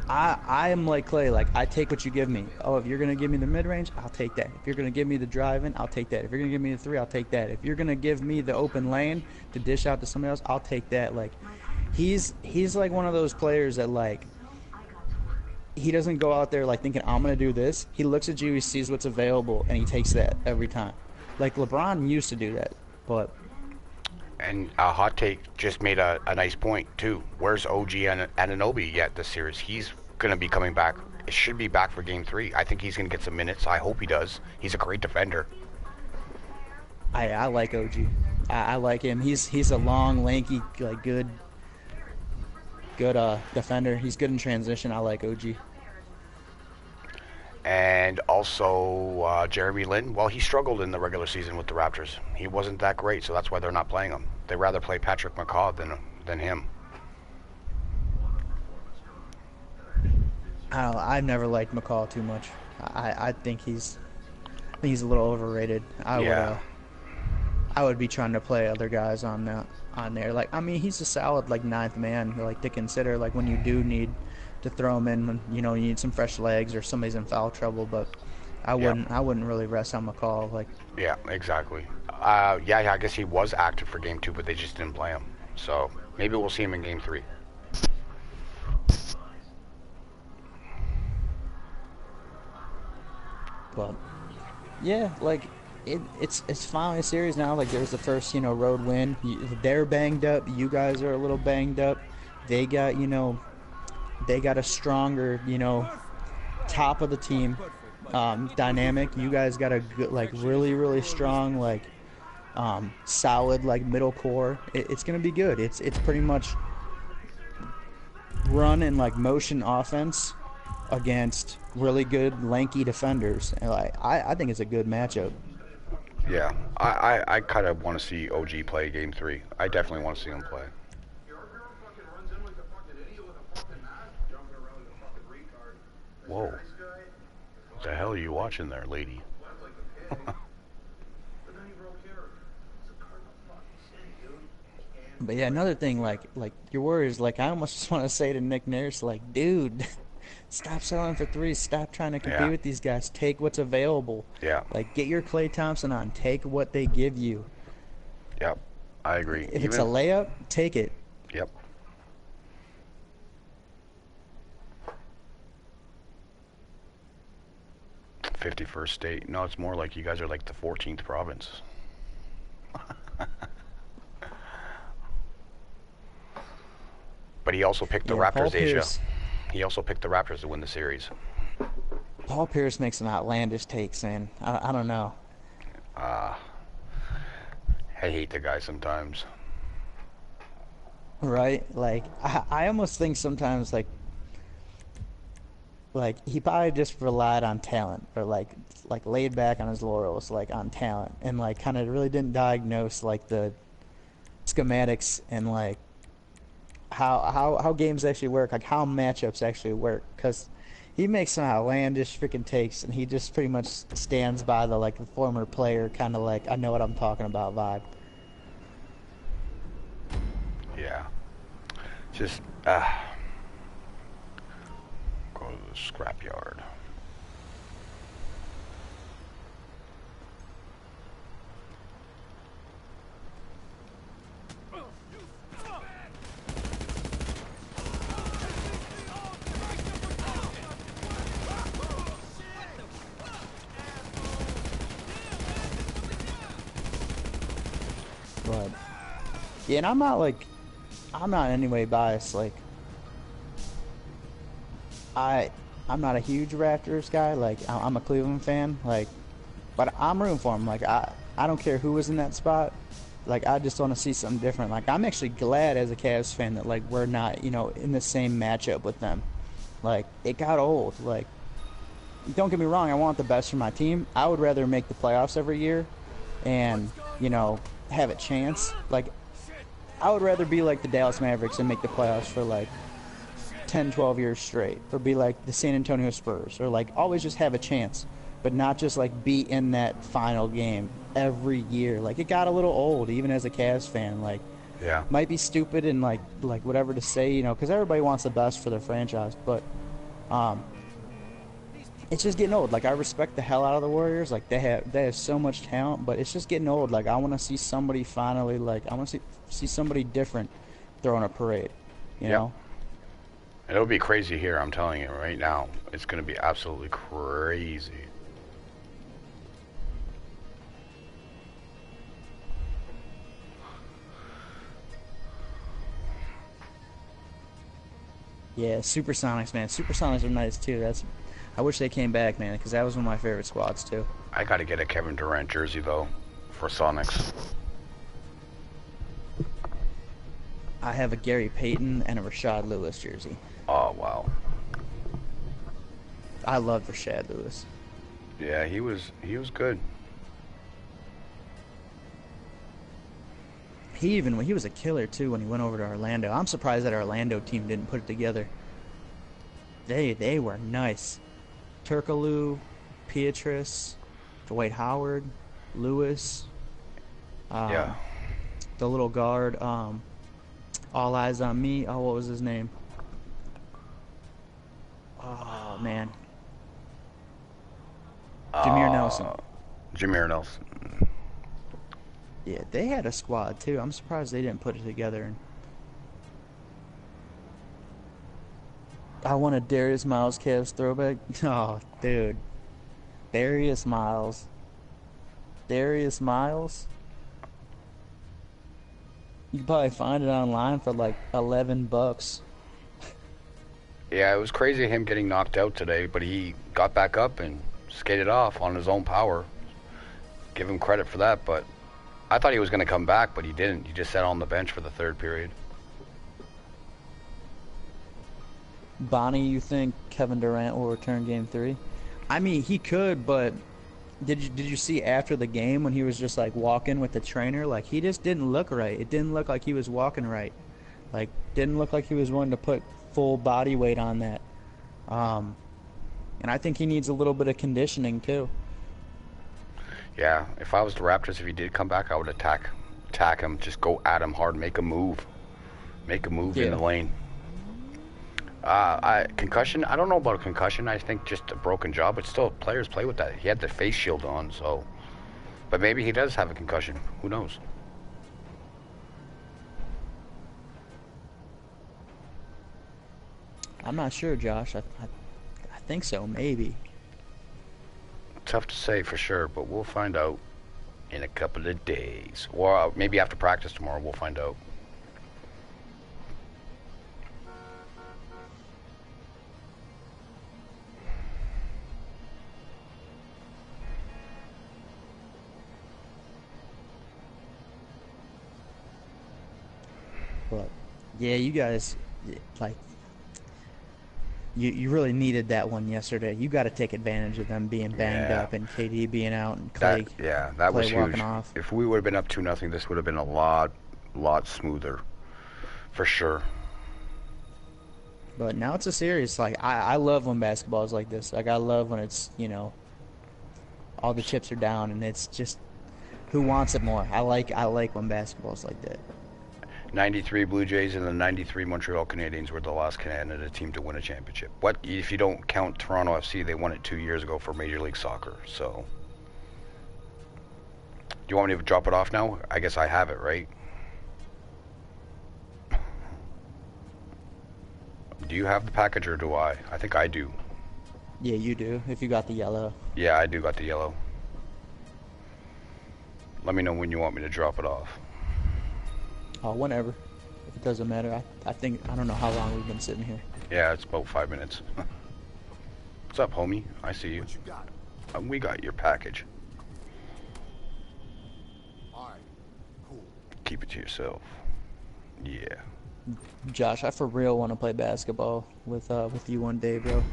I am like Klay. Like I take what you give me. Oh, if you're gonna give me the mid range, I'll take that. If you're gonna give me the driving, I'll take that. If you're gonna give me the three, I'll take that. If you're gonna give me the open lane to dish out to somebody else, I'll take that. Like he's like one of those players that like he doesn't go out there like thinking I'm gonna do this. He looks at you, he sees what's available, and he takes that every time. Like LeBron used to do that, but. And a hot take just made a nice point too. Where's OG and Anunoby yet this series? He's gonna be coming back. It should be back for Game 3. I think he's gonna get some minutes. I hope he does. He's a great defender. I like OG. I like him. He's a long, lanky, like good defender. He's good in transition. I like OG. And also Jeremy Lin. Well, he struggled in the regular season with the Raptors. He wasn't that great, so that's why they're not playing him. They rather play Patrick McCaw than him. I don't know. I've never liked McCall too much. I think he's a little overrated. I would be trying to play other guys on there. Like I mean, he's a solid like ninth man like to consider. Like when you do need to throw him in when you need some fresh legs or somebody's in foul trouble. But I wouldn't really rest on McCall. Like yeah, exactly. I guess he was active for Game 2, but they just didn't play him. So maybe we'll see him in Game 3. But yeah, like it's finally a series now. Like there's the first road win. They're banged up. You guys are a little banged up. They got a stronger top of the team dynamic. You guys got a good really really strong solid middle core. It's gonna be good. It's pretty much run and motion offense against really good lanky defenders, and I think it's a good matchup. Yeah, I kind of want to see OG play Game 3. I definitely want to see him play. Whoa, what the hell are you watching there, lady? But yeah, another thing, like your words, I almost just want to say to Nick Nurse, dude, stop selling for threes. Stop trying to compete with these guys. Take what's available. Yeah. Get your Klay Thompson on. Take what they give you. Yep, I agree. If it's a layup, take it. Yep. '51st state. No, it's more like you guys are like the 14th province. But he also picked the Raptors, Asia. He also picked the Raptors to win the series. Paul Pierce makes some outlandish takes, man. I don't know. I hate the guy sometimes. Right? I almost think sometimes, he probably just relied on talent, or laid back on his laurels, on talent, and kind of really didn't diagnose the schematics and how games actually work, how matchups actually work, because he makes some outlandish freaking takes, and he just pretty much stands by the the former player kind of I know what I'm talking about vibe. Yeah. just go to the scrapyard. But yeah, and I'm not in any way biased. Like, I'm not a huge Raptors guy. Like, I'm a Cleveland fan. Like, but I'm rooting for them. Like, I don't care who was in that spot. Like, I just want to see something different. Like, I'm actually glad as a Cavs fan that like we're not, in the same matchup with them. Like, it got old. Like, don't get me wrong. I want the best for my team. I would rather make the playoffs every year, and have a chance. Like, I would rather be like the Dallas Mavericks and make the playoffs for like 10, 12 years straight, or be like the San Antonio Spurs, or like always just have a chance, but not just like be in that final game every year. Like, it got a little old, even as a Cavs fan. Like, Yeah. might be stupid and like whatever to say, because everybody wants the best for their franchise, but it's just getting old. Like, I respect the hell out of the Warriors. Like, they have so much talent, but it's just getting old. Like, I want to see somebody finally, like, I want to see somebody different throwing a parade, you know? And it'll be crazy here, I'm telling you right now. It's going to be absolutely crazy. Yeah, Supersonics, man. Supersonics are nice too. I wish they came back, man, because that was one of my favorite squads too. I got to get a Kevin Durant jersey, though, for Sonics. I have a Gary Payton and a Rashad Lewis jersey. Oh, wow. I love Rashad Lewis. Yeah, he was good. He was a killer too when he went over to Orlando. I'm surprised that our Orlando team didn't put it together. They were nice. Turkoglu, Pietrus, Dwight Howard, Lewis. Yeah. The little guard. All eyes on me. Oh, what was his name? Oh man. Jameer Nelson. Jameer Nelson. Yeah, they had a squad too. I'm surprised they didn't put it together. I want a Darius Miles Cavs throwback. Oh, dude. Darius Miles. Darius Miles? You can probably find it online for like $11. Yeah, it was crazy him getting knocked out today, but he got back up and skated off on his own power. Give him credit for that, but I thought he was going to come back, but he didn't. He just sat on the bench for the third period. Bonnie, you think Kevin Durant will return Game 3? I mean, he could, but did you see after the game when he was just like walking with the trainer? Like, he just didn't look right. It didn't look like he was walking right. Like, didn't look like he was willing to put full body weight on that. And I think he needs a little bit of conditioning too. Yeah, if I was the Raptors, if he did come back, I would attack him, just go at him hard, make a move in the lane. Concussion, I don't know about a concussion. I think just a broken jaw, but still, players play with that. He had the face shield on, so. But maybe he does have a concussion. Who knows? I'm not sure, Josh. I think so, maybe. Tough to say for sure, but we'll find out in a couple of days. Or maybe after practice tomorrow, we'll find out. But yeah, you guys, like, you really needed that one yesterday. You got to take advantage of them being banged up and KD being out and Clay. That was huge. Off. If we would have been up 2-0, this would have been a lot smoother, for sure. But now it's a series. Like, I love when basketball is like this. Like, I love when it's, all the chips are down and it's just who wants it more. I like when basketball's like that. '93 Blue Jays and the '93 Montreal Canadiens were the last Canada team to win a championship. What if you don't count Toronto FC? They won it 2 years ago for Major League Soccer. So, do you want me to drop it off now? I guess I have it, right? Do you have the package or do I? I think I do. Yeah, you do. If you got the yellow. Yeah, I do got the yellow. Let me know when you want me to drop it off. Whenever. If it doesn't matter. I don't know how long we've been sitting here. Yeah, it's about 5 minutes. What's up, homie? I see you. What you got? We got your package. Alright, cool. Keep it to yourself. Yeah. Josh, I for real want to play basketball with you one day, bro.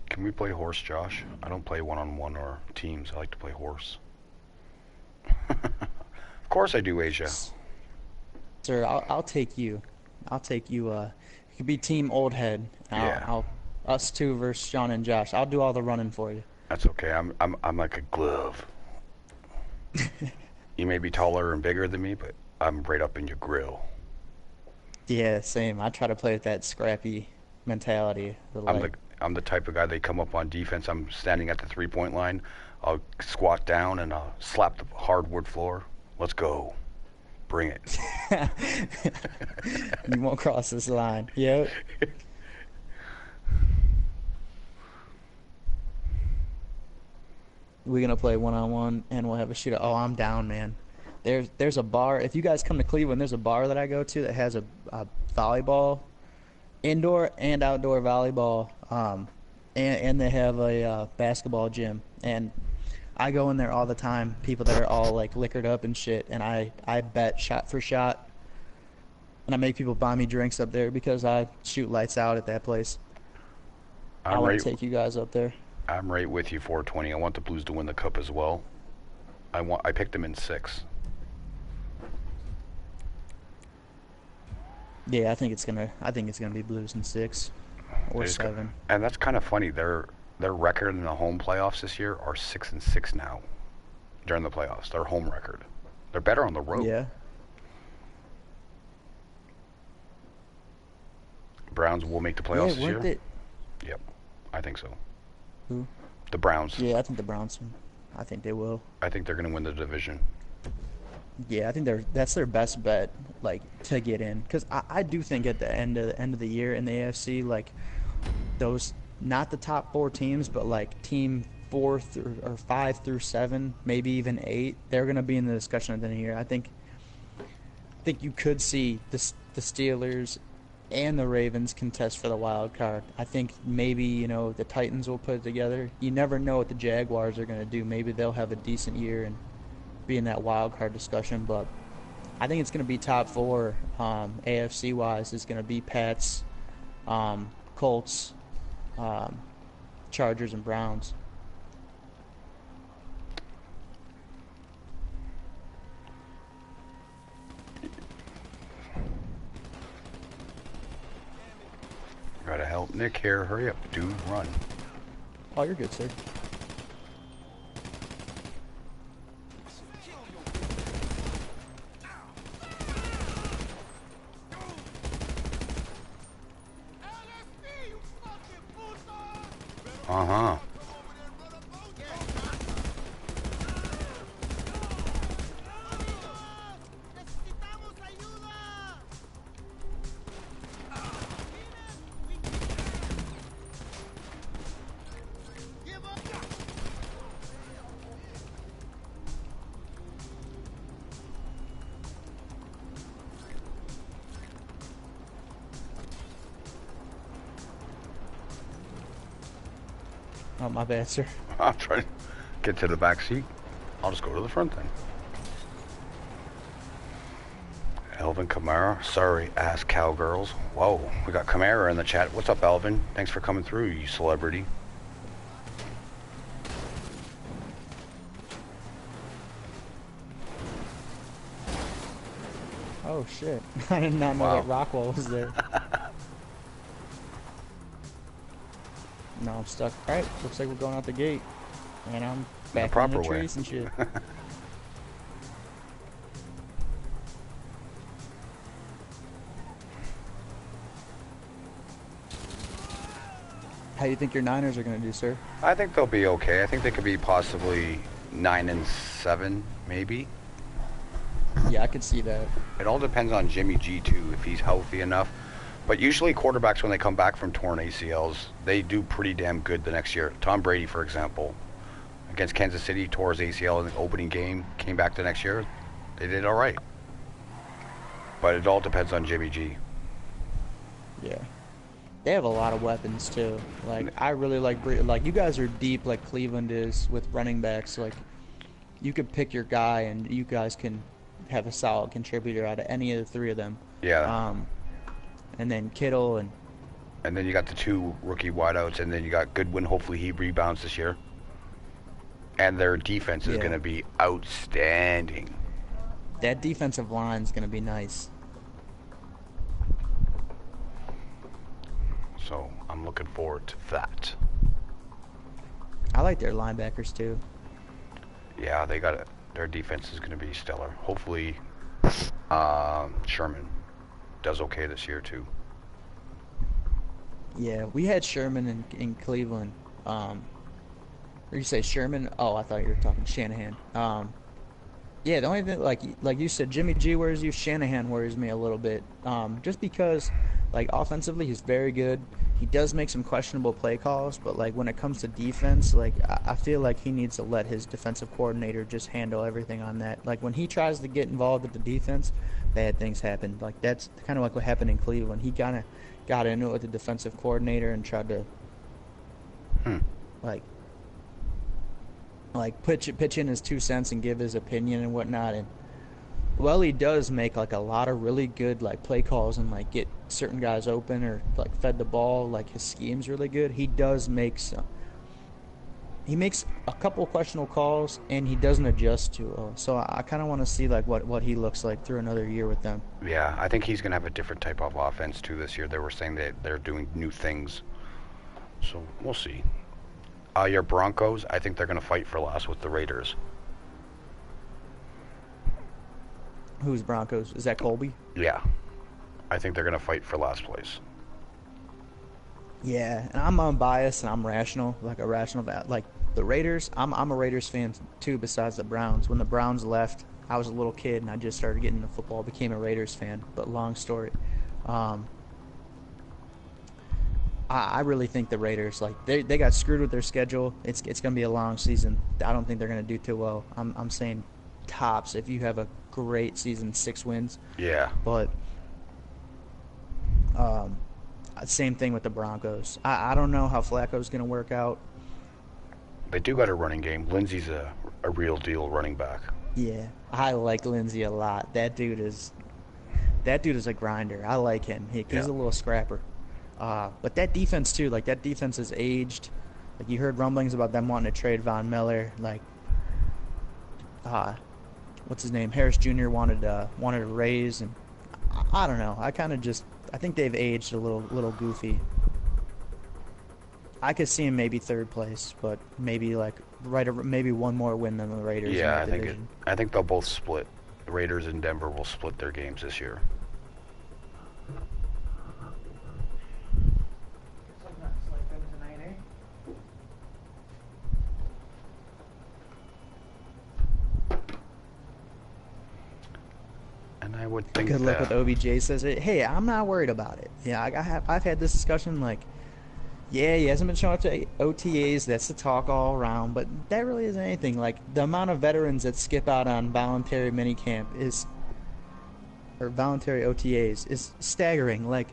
Can we play horse, Josh? I don't play one-on-one or teams. I like to play horse. Of course I do, Asia. Sir, I'll take you. I'll take you. You could be team old head. Yeah. Us two versus Sean and Josh. I'll do all the running for you. That's okay. I'm like a glove. You may be taller and bigger than me, but I'm right up in your grill. Yeah, same. I try to play with that scrappy mentality. I'm the type of guy, they come up on defense, I'm standing at the three-point line, I'll squat down and I'll slap the hardwood floor. Let's go. Bring it. You won't cross this line. Yep. We're gonna play one-on-one and we'll have a shootout. Oh, I'm down, man. There's a bar. If you guys come to Cleveland, there's a bar that I go to that has a volleyball, indoor and outdoor volleyball, and they have a basketball gym. And I go in there all the time. People that are all like liquored up and shit, and I bet shot for shot, and I make people buy me drinks up there because I shoot lights out at that place. I want to take you guys up there. I'm right with you, 420. I want the Blues to win the cup as well. I picked them in 6. Yeah, I think it's gonna be Blues in 6 or 7. And that's kind of funny. Their record in the home playoffs this year are 6-6 now. During the playoffs, their home record. They're better on the road. Yeah. Browns will make the playoffs this year. They... Yep, I think so. Who? The Browns. Yeah, I think the Browns. I think they will. I think they're going to win the division. Yeah, I think that's their best bet, like, to get in. Because I do think at the end of the year in the AFC, like, those, not the top 4 teams, but like team 4 or 5 through 7, maybe even 8, they're going to be in the discussion at the end of the year. I think you could see the Steelers and the Ravens contest for the wild card. I think maybe, the Titans will put it together. You never know what the Jaguars are going to do. Maybe they'll have a decent year and be in that wild card discussion, but I think it's going to be top 4 AFC wise. Is going to be Pats, Colts, Chargers, and Browns. Gotta help Nick here. Hurry up, dude. Run. Oh, you're good, sir. Uh-huh. Oh, my bad, sir. I'm trying to get to the back seat. I'll just go to the front then. Elvin Kamara. Sorry, ass cowgirls. Whoa, we got Kamara in the chat. What's up, Elvin? Thanks for coming through, you celebrity. Oh, shit. I did not know that Rockwell was there. No, I'm stuck. Alright, looks like we're going out the gate. And I'm the back in proper the way. trees and shit. How do you think your Niners are going to do, sir? I think they'll be okay. I think they could be possibly 9-7, maybe. Yeah, I could see that. It all depends on Jimmy G too, if he's healthy enough. But usually quarterbacks, when they come back from torn ACLs, they do pretty damn good the next year. Tom Brady, for example, against Kansas City, tore his ACL in the opening game, came back the next year. They did all right. But it all depends on Jimmy G. Yeah. They have a lot of weapons too. Like I really like you guys are deep like Cleveland is with running backs. Like you could pick your guy and you guys can have a solid contributor out of any of the three of them. Yeah. And then Kittle and then you got the 2 rookie wideouts, and then you got Goodwin. Hopefully he rebounds this year. And their defense is going to be outstanding. that defensive line is going to be nice. So I'm looking forward to that. I like their linebackers too. Yeah, they got it. Their defense is going to be stellar. Hopefully, Sherman does okay this year too. Yeah, we had Sherman in Cleveland. Or you say Sherman? Oh, I thought you were talking Shanahan. Yeah, the only thing, like you said, Jimmy G worries you. Shanahan worries me a little bit. Just because, like, offensively, he's very good. He does make some questionable play calls, but, like, when it comes to defense, like, I feel like he needs to let his defensive coordinator just handle everything on that. Like, when he tries to get involved with the defense, bad things happen. Like, that's kind of like what happened in Cleveland. He kind of got into it with the defensive coordinator and tried to, like pitch in his 2 cents and give his opinion and whatnot. And well, he does make like a lot of really good like play calls and like get certain guys open or like fed the ball. Like his scheme's really good. He does make some. He makes a couple of questionable calls and he doesn't adjust to it. So I kind of want to see like what he looks like through another year with them. Yeah, I think he's going to have a different type of offense too this year. They were saying that they're doing new things. So we'll see. Your Broncos, I think they're going to fight for last with the Raiders. Who's Broncos? Is that Colby? Yeah. I think they're going to fight for last place. Yeah, and I'm unbiased and I'm rational, like the Raiders. I'm a Raiders fan too. Besides the Browns, when the Browns left, I was a little kid and I just started getting into football. Became a Raiders fan. But long story, I really think the Raiders they got screwed with their schedule. It's gonna be a long season. I don't think they're gonna do too well. I'm saying tops if you have a great season, 6 wins. Yeah. But same thing with the Broncos. I don't know how Flacco's going to work out. They do got a running game. Lindsey's a real deal running back. Yeah, I like Lindsey a lot. That dude is a grinder. I like him. He's a little scrapper. But that defense too, like that defense is aged. Like you heard rumblings about them wanting to trade Von Miller. Like, what's his name? Harris Jr. wanted a raise, and I don't know. I think they've aged a little goofy. I could see him maybe 3rd place, but maybe maybe one more win than the Raiders. Yeah, in that division. I think they'll both split. The Raiders and Denver will split their games this year. And I would think Good luck with OBJ says it. Hey, I'm not worried about it. Yeah, I've had this discussion. Like, yeah, he hasn't been showing up to OTAs. That's the talk all around. But that really isn't anything. Like the amount of veterans that skip out on voluntary minicamp or voluntary OTAs is staggering. Like,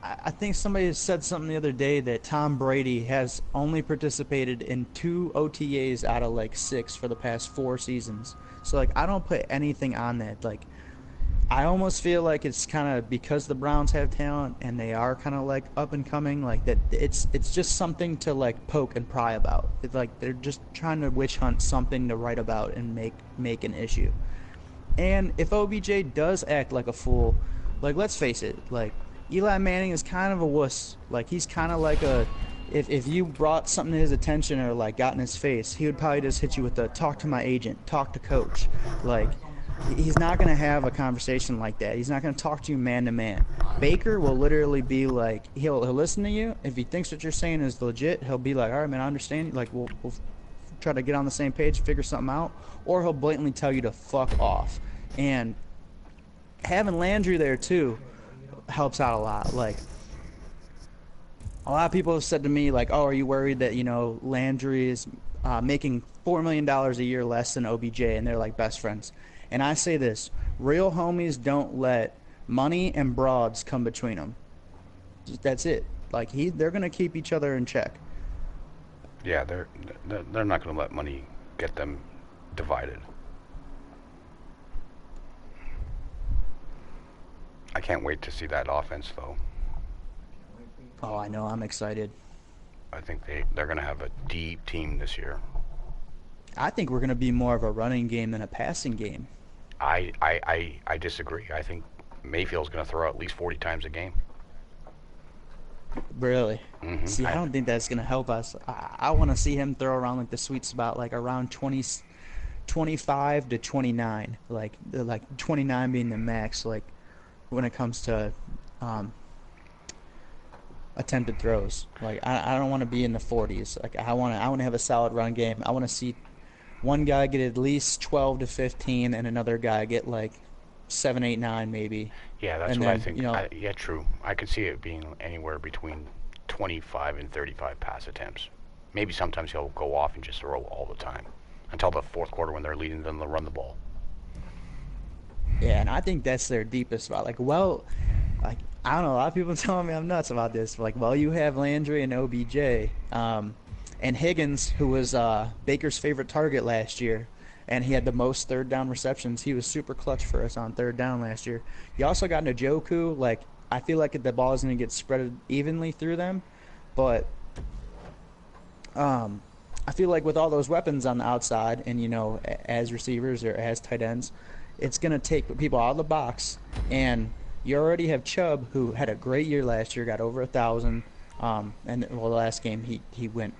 I think somebody said something the other day that Tom Brady has only participated in 2 OTAs out of like 6 for the past 4 seasons. So like, I don't put anything on that. Like, I almost feel like it's kind of because the Browns have talent and they are kind of like up and coming, like that it's just something to like poke and pry about. It's like they're just trying to witch hunt something to write about and make an issue. And if OBJ does act like a fool, like let's face it, like Eli Manning is kind of a wuss. Like he's kind of like a if you brought something to his attention or like got in his face, he would probably just hit you with the talk to my agent, talk to coach. Like, he's not going to have a conversation like that. He's not going to talk to you man to man. Baker will literally be like, he'll listen to you. If he thinks what you're saying is legit, he'll be like, all right, man, I understand. Like, we'll try to get on the same page, figure something out. Or he'll blatantly tell you to fuck off. And having Landry there too helps out a lot. Like, a lot of people have said to me, like, oh, are you worried that, Landry is making $4 million a year less than OBJ, and they're like best friends? And I say this, real homies don't let money and broads come between them. That's it. Like, they're going to keep each other in check. Yeah, they're not going to let money get them divided. I can't wait to see that offense, though. Oh, I know. I'm excited. I think they're going to have a deep team this year. I think we're going to be more of a running game than a passing game. I disagree. I think Mayfield's going to throw at least 40 times a game. Really? Mm-hmm. See, I don't think that's going to help us. I want to see him throw around like the sweet spot, like around 25 to 29. Like 29 being the max, like when it comes to attempted throws. Like, I don't want to be in the 40s. Like, I want to have a solid run game. I want to see one guy get at least 12 to 15 and another guy get like 7, 8, 9 maybe. Yeah, that's and what then, I think. Yeah, true. I could see it being anywhere between 25 and 35 pass attempts. Maybe sometimes he'll go off and just throw all the time until the fourth quarter when they're leading, then they'll run the ball. Yeah, and I think that's their deepest spot. Like, I don't know, a lot of people telling me I'm nuts about this. Like, you have Landry and OBJ, and Higgins, who was Baker's favorite target last year, and he had the most third down receptions. He was super clutch for us on third down last year. You also got Njoku. Like, I feel like the ball is going to get spread evenly through them, but I feel like with all those weapons on the outside and, as receivers or as tight ends, it's going to take people out of the box. And you already have Chubb, who had a great year last year, got over 1,000. And the last game he went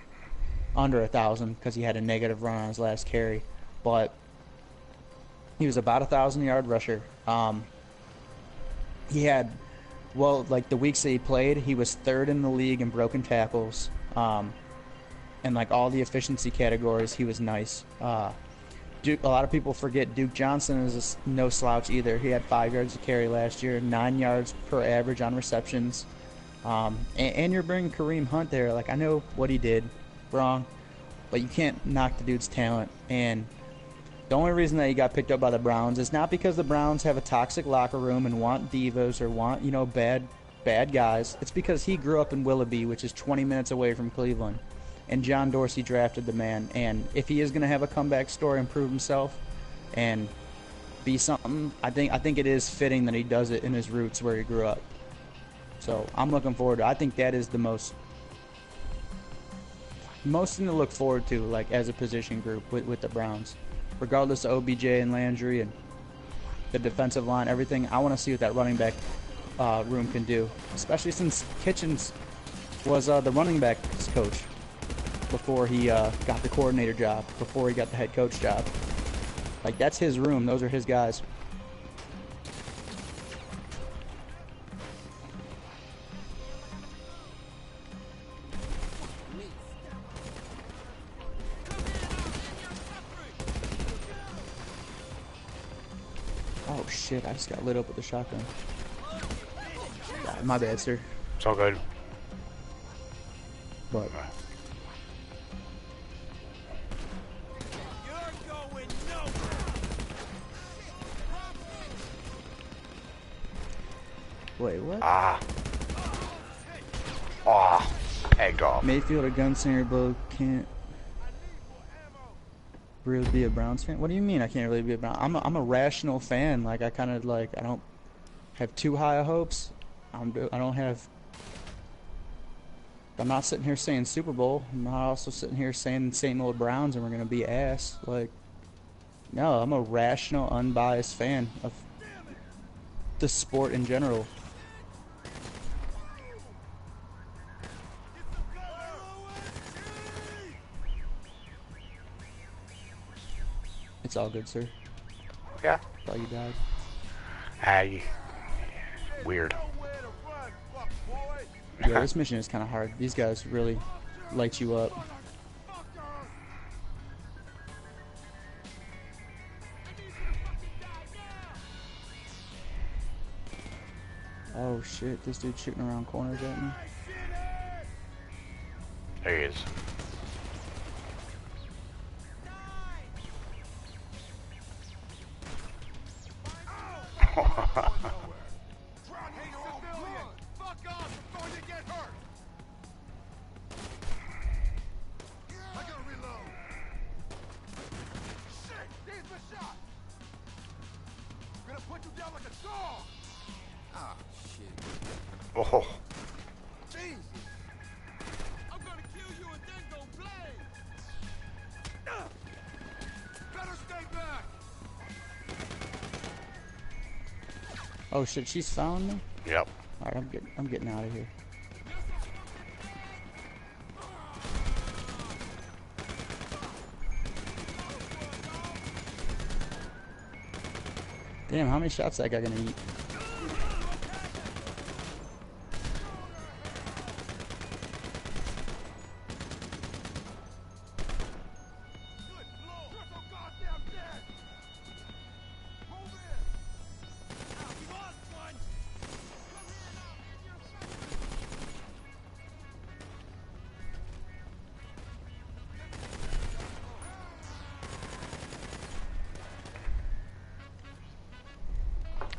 under 1,000 because he had a negative run on his last carry. But he was about 1,000-yard rusher. He had, the weeks that he played, he was third in the league in broken tackles. And like all the efficiency categories, he was nice. A lot of people forget Duke Johnson is no slouch either. He had 5 yards to carry last year, 9 yards per average on receptions. And you're bringing Kareem Hunt there. Like, I know what he did wrong, but you can't knock the dude's talent. And the only reason that he got picked up by the Browns is not because the Browns have a toxic locker room and want divas or want, bad guys. It's because he grew up in Willoughby, which is 20 minutes away from Cleveland. And John Dorsey drafted the man. And if he is going to have a comeback story and prove himself and be something, I think it is fitting that he does it in his roots where he grew up. So I'm looking forward to it. I think that is the most thing to look forward to, like, as a position group with the Browns. Regardless of OBJ and Landry and the defensive line, everything, I want to see what that running back room can do. Especially since Kitchens was the running backs coach before he got the coordinator job, before he got the head coach job. Like, that's his room. Those are his guys. Oh, shit. I just got lit up with the shotgun. My bad, sir. It's all good. But wait, what? Egged off. Mayfield, a gunslinger, but can't really be a Browns fan. What do you mean I can't really be a Browns? I'm a rational fan. Like, I kind of I don't have too high of hopes. I'm not sitting here saying Super Bowl. I'm not also sitting here saying same old Browns and we're gonna be ass. Like, no, I'm a rational, unbiased fan of the sport in general. It's all good, sir. Yeah. Thought you died. I weird. Yeah, this mission is kind of hard. These guys really light you up. Oh shit, this dude's shooting around corners at me. There he is. Oh. Oh shit, she's found me? Yep. Alright, I'm getting out of here. Damn, how many shots that guy gonna eat?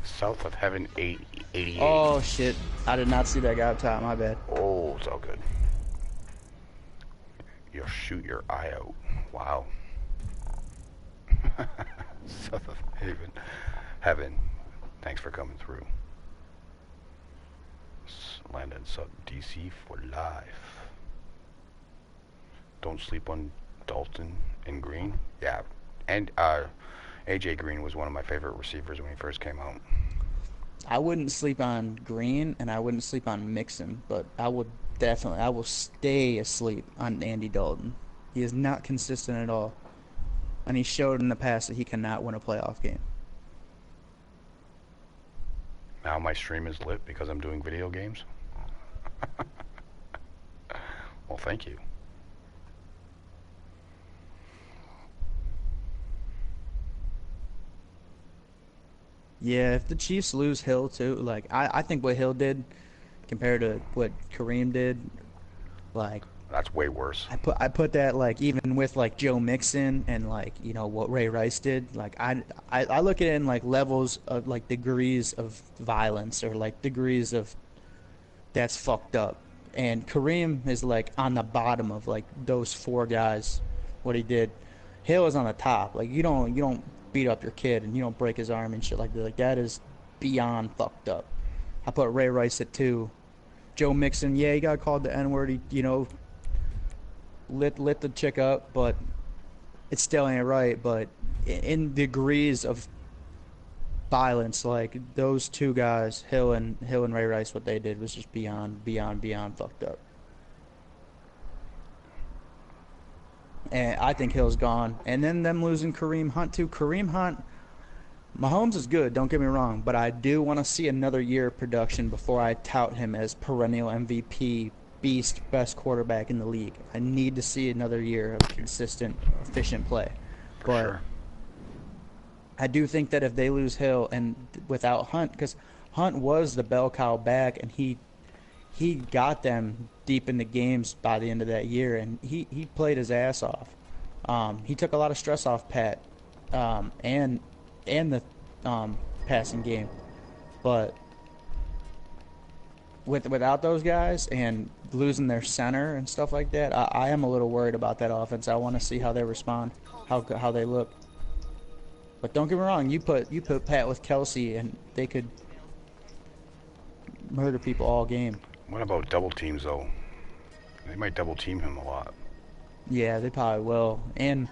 South of Heaven 88. Oh shit, I did not see that guy up top, my bad. Oh, it's all good. You'll shoot your eye out. Wow. South of Heaven. Thanks for coming through. Landon sub DC for life. Don't sleep on Dalton and Green. Yeah. And AJ Green was one of my favorite receivers when he first came out. I wouldn't sleep on Green and I wouldn't sleep on Mixon, but I will stay asleep on Andy Dalton. He is not consistent at all. And he showed in the past that he cannot win a playoff game. Now my stream is lit because I'm doing video games. Well, thank you. Yeah, if the Chiefs lose Hill too, like I think what Hill did compared to what Kareem did, like That's way worse. I put that like even with like Joe Mixon and like you know what Ray Rice did, like I look at it in like levels of like degrees of violence or like degrees of that's fucked up. And Kareem is like on the bottom of like those four guys, what he did. Hill is on the top. Like you don't beat up your kid and you don't break his arm and shit like that. Like that is beyond fucked up. I put Ray Rice at 2. Joe Mixon, yeah, he got called the N-word. He, you know, lit the chick up, but it still ain't right. But in degrees of violence, like those two guys, Hill and Ray Rice, what they did was just beyond fucked up. And I think Hill's gone. And then them losing Kareem Hunt too. Kareem Hunt, Mahomes is good, don't get me wrong, but I do want to see another year of production before I tout him as perennial MVP, beast, best quarterback in the league. I need to see another year of consistent, efficient play. But Sure. I do think that if they lose Hill and without Hunt, because Hunt was the bell cow back, and he got them deep in the games by the end of that year, and he played his ass off. He took a lot of stress off Pat and the passing game, but without those guys and losing their center and stuff like that, I am a little worried about that offense. I want to see how they respond, how they look. But don't get me wrong, you put Pat with Kelsey and they could murder people all game. What about double teams though? They might double team him a lot. Yeah, they probably will. And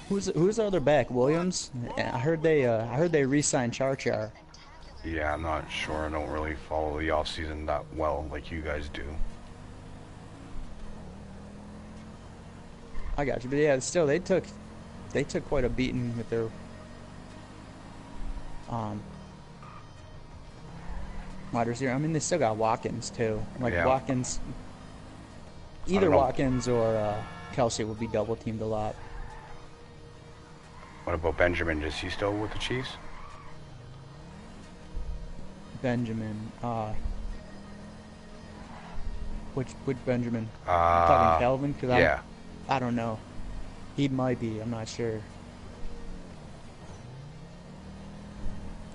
who's the other back? Williams? I heard they re-signed Char. Yeah, I'm not sure. I don't really follow the off season that well like you guys do. I got you. But yeah, still they took they took quite a beating with their um, wide receiver. I mean, they still got Watkins too. Like Yeah. Watkins, either don't know. Watkins or Kelsey will be double teamed a lot. What about Benjamin? Is he still with the Chiefs? Benjamin, which Benjamin? Talking Calvin? Cause Yeah. I don't know. He might be. I'm not sure.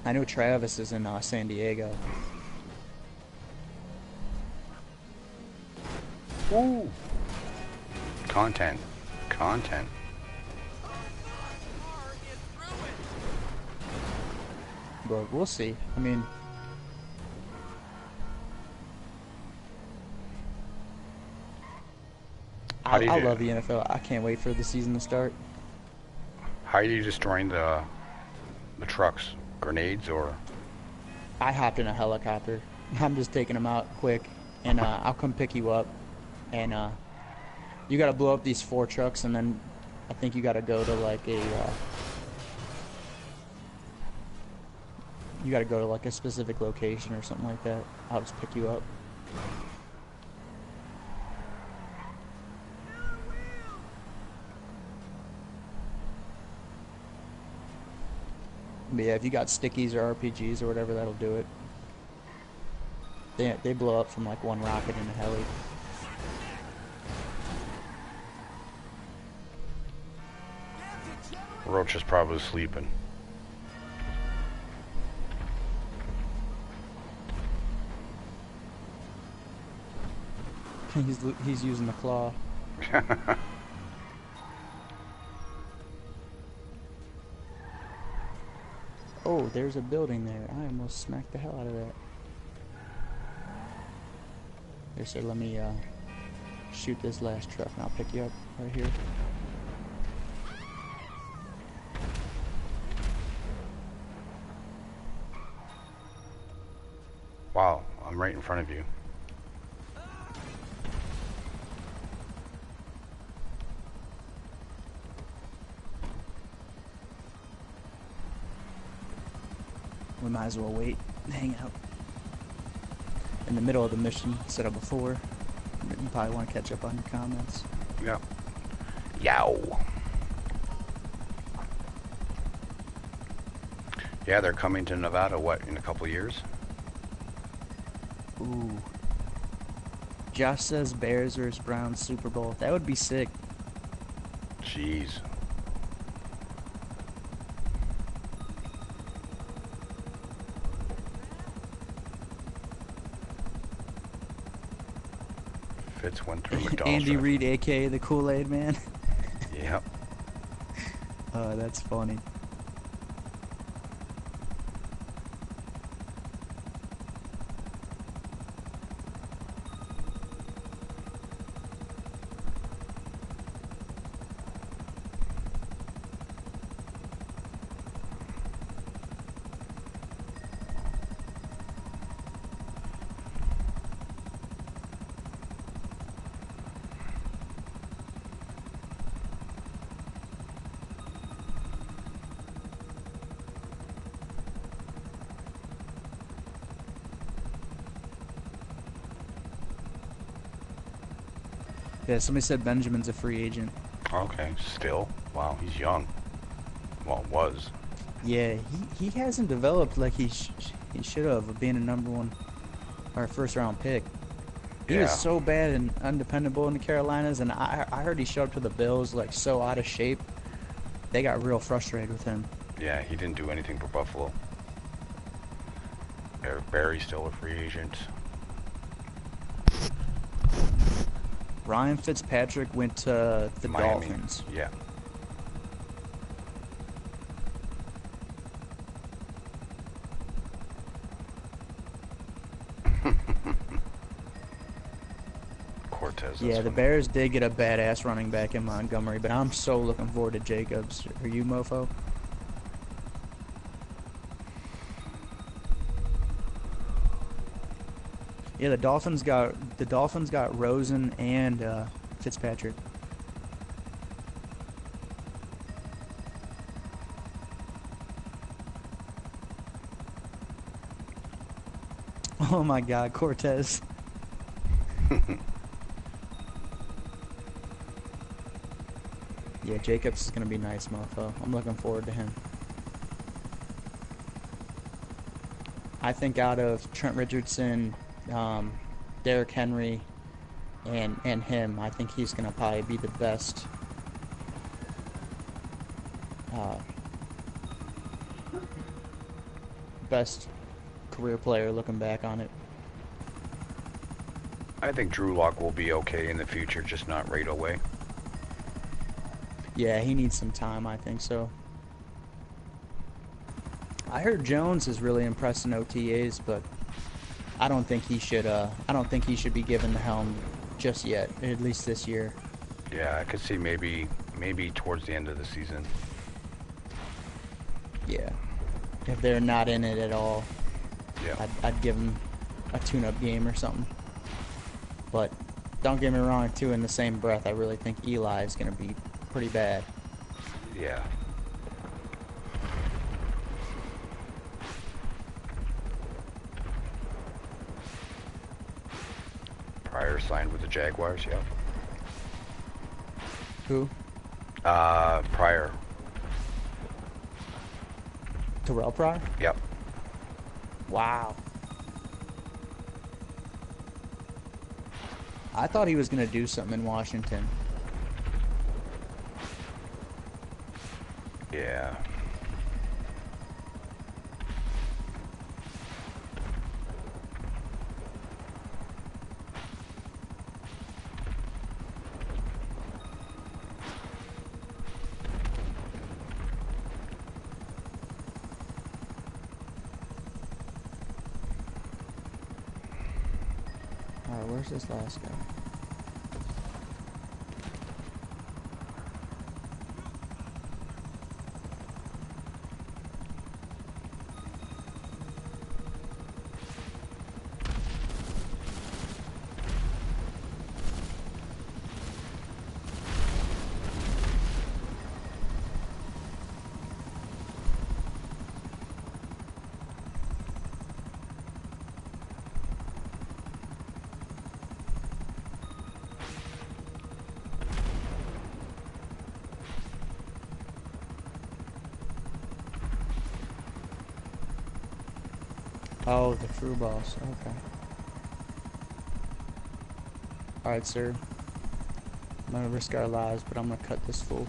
I know Travis is in San Diego. Woo! Content. But we'll see. I mean, How do you I do? love the NFL. I can't wait for the season to start. How are you destroying the trucks? Grenades or? I hopped in a helicopter. I'm just taking them out quick, and I'll come pick you up. And you got to blow up these 4 trucks, and then I think you got to go to like a specific location or something like that. I'll just pick you up. But yeah, if you got stickies or RPGs or whatever, that'll do it. They blow up from like one rocket in a heli. Roach is probably sleeping. He's using the claw. Oh, there's a building there. I almost smacked the hell out of that. They said, let me shoot this last truck and I'll pick you up right here. Wow, I'm right in front of you. We might as well wait, hang out in the middle of the mission instead of before. You probably want to catch up on your comments. Yeah. Yow. Yeah, they're coming to Nevada, what, in a couple of years? Ooh. Josh says Bears vs. Browns Super Bowl. That would be sick. Jeez. Fitz went through McDonald's. Andy Reid, aka the Kool-Aid Man. Yep. That's funny. Yeah, somebody said Benjamin's a free agent. Okay, still. Wow, he's young. Well, was. Yeah, he hasn't developed like he should have of being a number 1 or first round pick. He was Yeah. so bad and undependable in the Carolinas, and I heard he showed up to the Bills like so out of shape. They got real frustrated with him. Yeah, he didn't do anything for Buffalo. Barry's still a free agent. Ryan Fitzpatrick went to the Miami. Dolphins. Yeah. Cortez. Yeah, the Bears did get a badass running back in Montgomery, but I'm so looking forward to Jacobs. Are you, mofo? Yeah, the Dolphins got Rosen and Fitzpatrick. Oh my God, Cortez. Yeah, Jacobs is gonna be nice, mofo. I'm looking forward to him. I think out of Trent Richardson, Derrick Henry, and him, I think he's gonna probably be the uh, best career player looking back on it. I think Drew Lock will be okay in the future, just not right away. Yeah, he needs some time, I think so. I heard Jones is really impressed in OTAs, but I don't think he should. I don't think he should be given the helm just yet, at least this year. Yeah, I could see maybe towards the end of the season. Yeah, if they're not in it at all, Yeah. I'd give him a tune-up game or something. But don't get me wrong, too. In the same breath, I really think Eli is going to be pretty bad. Yeah. Pryor signed with the Jaguars, yeah. Who? Pryor. Terrell Pryor? Yep. Wow. I thought he was going to do something in Washington. Yeah. Alright, where's this last guy? Oh, the true boss. Okay. Alright, sir. I'm gonna risk our lives, but I'm gonna cut this fool.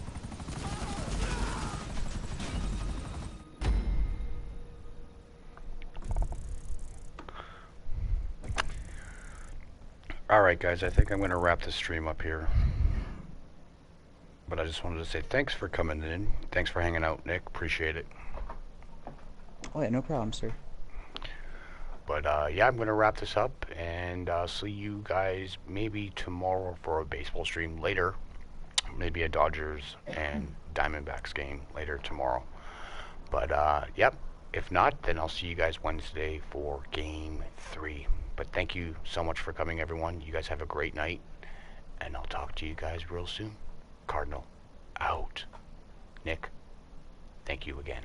Alright, guys, I think I'm going to wrap this stream up here. But I just wanted to say thanks for coming in. Thanks for hanging out, Nick. Appreciate it. Oh, yeah, no problem, sir. But yeah, I'm going to wrap this up, and see you guys maybe tomorrow for a baseball stream later. Maybe a Dodgers and Diamondbacks game later tomorrow. But yep, if not, then I'll see you guys Wednesday for Game 3. But thank you so much for coming, everyone. You guys have a great night, and I'll talk to you guys real soon. Cardinal, out. Nick, thank you again.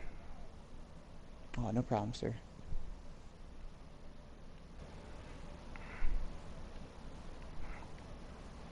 Oh, no problem, sir.